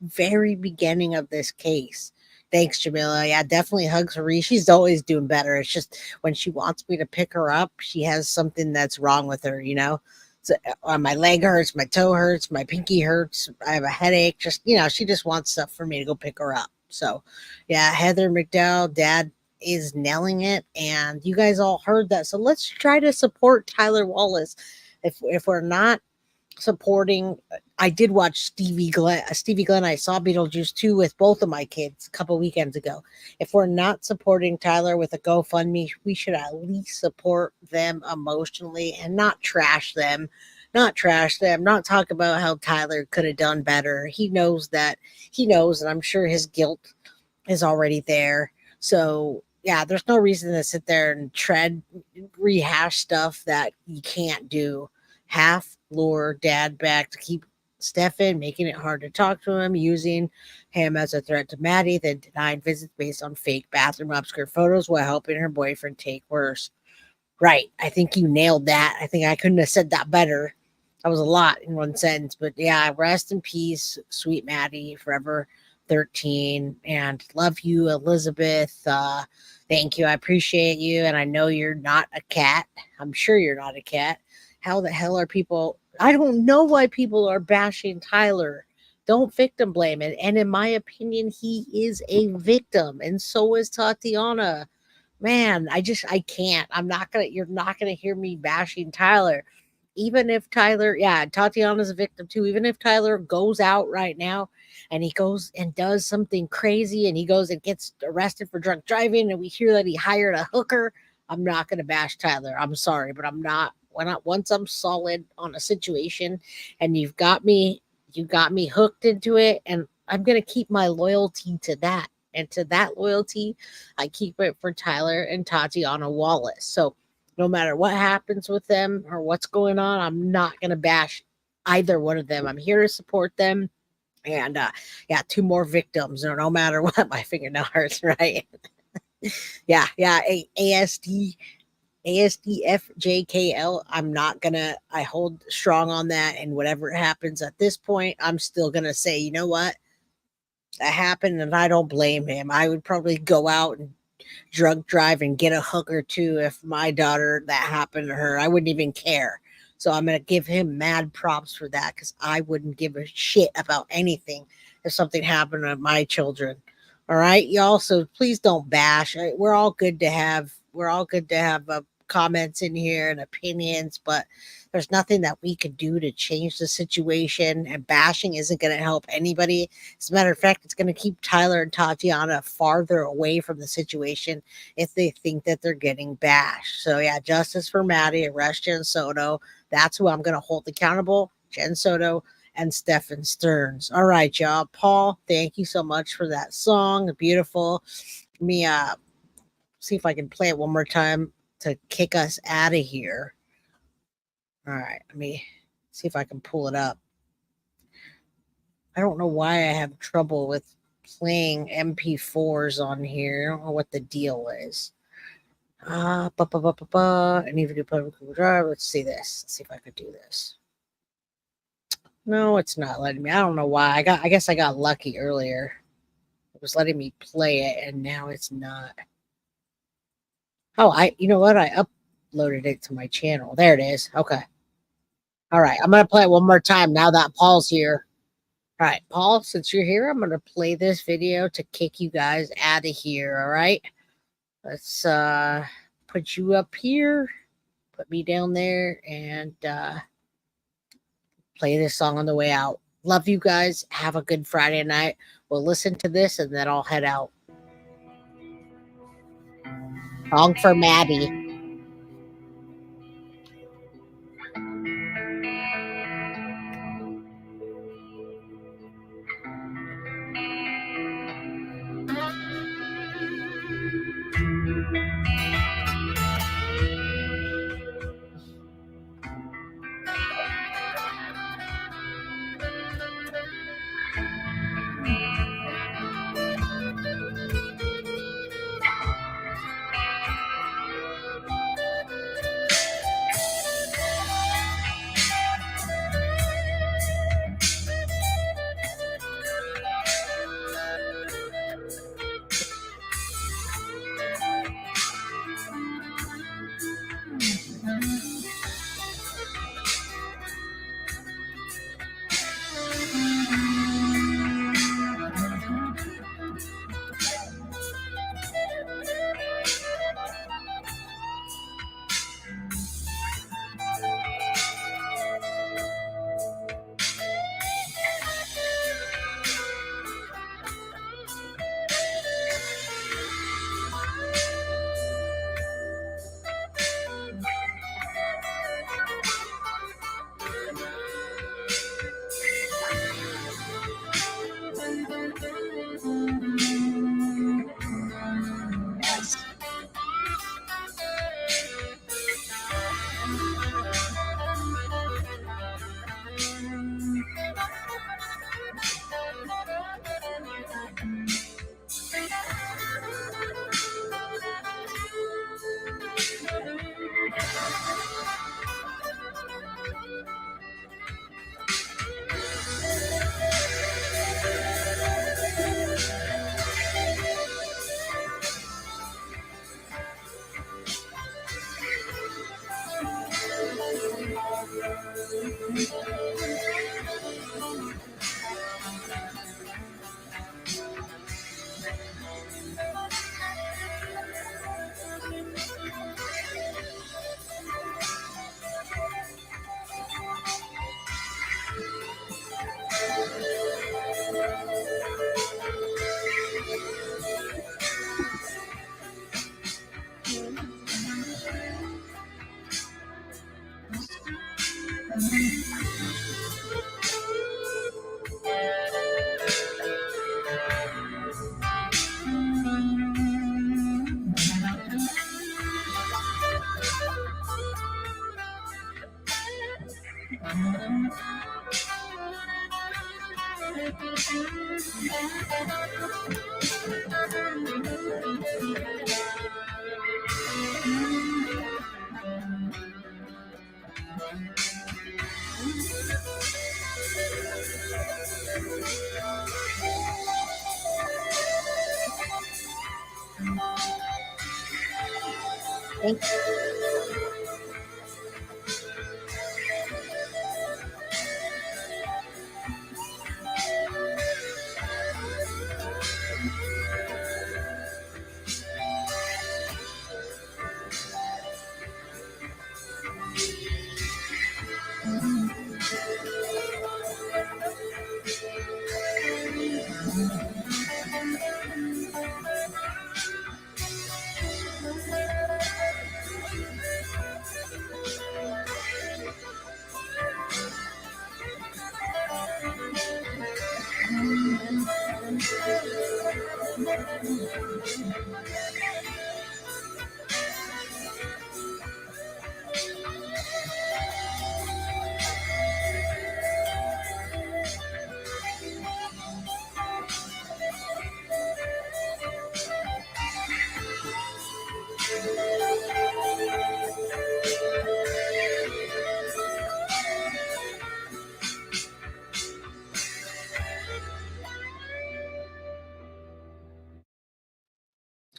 very beginning of this case. Thanks, Jamila. Yeah, definitely hugs her. She's always doing better. It's just when she wants me to pick her up, she has something that's wrong with her, So, my leg hurts, my toe hurts, my pinky hurts. I have a headache. She just wants stuff for me to go pick her up. So, yeah, Heather McDowell, Dad is nailing it, and you guys all heard that. So let's try to support Tyler Wallace. If we're not supporting, I did watch Stevie Glenn. I saw Beetlejuice 2 with both of my kids a couple weekends ago. If we're not supporting Tyler with a GoFundMe, we should at least support them emotionally and not trash them. Not talk about how Tyler could have done better. He knows, and I'm sure his guilt is already there. So yeah, there's no reason to sit there and rehash stuff that you can't do. Half lure Dad back to keep Stephan, making it hard to talk to him, using him as a threat to Maddie, then denying visits based on fake bathroom upskirt photos while helping her boyfriend take worse. Right. I think you nailed that. I think I couldn't have said that better. That was a lot in one sentence, but yeah, rest in peace, sweet Maddie, forever 13, and love you, Elizabeth. Thank you. I appreciate you. And I know you're not a cat. I'm sure you're not a cat. How the hell are people? I don't know why people are bashing Tyler. Don't victim blame it. And in my opinion, he is a victim. And so is Tatiana. Man, I can't. You're not gonna hear me bashing Tyler. Even if Tyler, yeah, Tatiana's a victim too. Even if Tyler goes out right now and he goes and does something crazy and he goes and gets arrested for drunk driving and we hear that he hired a hooker, I'm not going to bash Tyler. I'm sorry, but I'm not. Once I'm solid on a situation and you got me hooked into it, and I'm going to keep my loyalty to that. And to that loyalty, I keep it for Tyler and Tatiana Wallace. So no matter what happens with them or what's going on, I'm not going to bash either one of them. I'm here to support them. And yeah, 2 more victims, or no matter what, my fingernail hurts, right? yeah, ASDFJKL. I hold strong on that. And whatever happens at this point, I'm still going to say, you know what? That happened, and I don't blame him. I would probably go out and drunk drive and get a hooker too if my daughter, that happened to her. I wouldn't even care. So I'm going to give him mad props for that, because I wouldn't give a shit about anything if something happened to my children. All right, y'all. So please don't bash. We're all good to have comments in here and opinions, but there's nothing that we could do to change the situation, and bashing isn't going to help anybody. As a matter of fact, it's going to keep Tyler and Tatiana farther away from the situation if they think that they're getting bashed. So yeah, justice for Maddie, arrest Jenn Soto. That's who I'm going to hold accountable, Jenn Soto and Stephan Sterns. All right, y'all. Paul, thank you so much for that song. Beautiful. Let me see if I can play it one more time to kick us out of here. All right, let me see if I can pull it up. I don't know why I have trouble with playing MP4s on here. I don't know what the deal is. I need to do public Google Drive. Let's see this. Let's see if I could do this. No, it's not letting me. I don't know why. I guess I got lucky earlier. It was letting me play it, and now it's not. Oh, you know what? I uploaded it to my channel. There it is. Okay. All right. I'm going to play it one more time now that Paul's here. All right, Paul, since you're here, I'm going to play this video to kick you guys out of here. All right. Let's put you up here, put me down there, and play this song on the way out. Love you guys. Have a good Friday night. We'll listen to this and then I'll head out. Song for Maddie.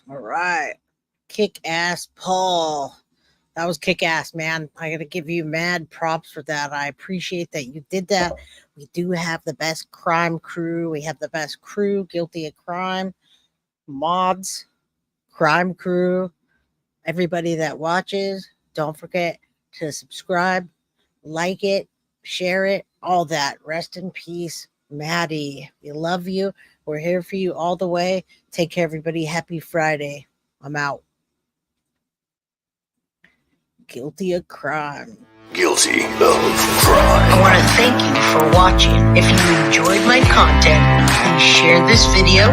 All right. Kick ass Paul. That was kick-ass, man. I got to give you mad props for that. I appreciate that you did that. We do have the best crime crew. We have the best crew, Guilty of Crime, mods, crime crew, everybody that watches. Don't forget to subscribe, like it, share it, all that. Rest in peace, Maddie. We love you. We're here for you all the way. Take care, everybody. Happy Friday. I'm out. Guilty of Crime. Guilty of Crime. I want to thank you for watching. If you enjoyed my content, please share this video,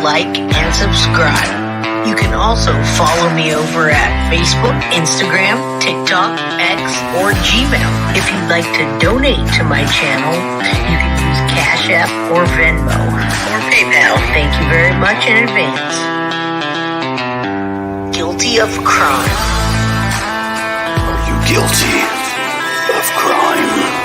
like, and subscribe. You can also follow me over at Facebook, Instagram, TikTok, X, or Gmail. If you'd like to donate to my channel, you can use Cash App or Venmo or PayPal. Thank you very much in advance. Guilty of Crime. Guilty of Crime.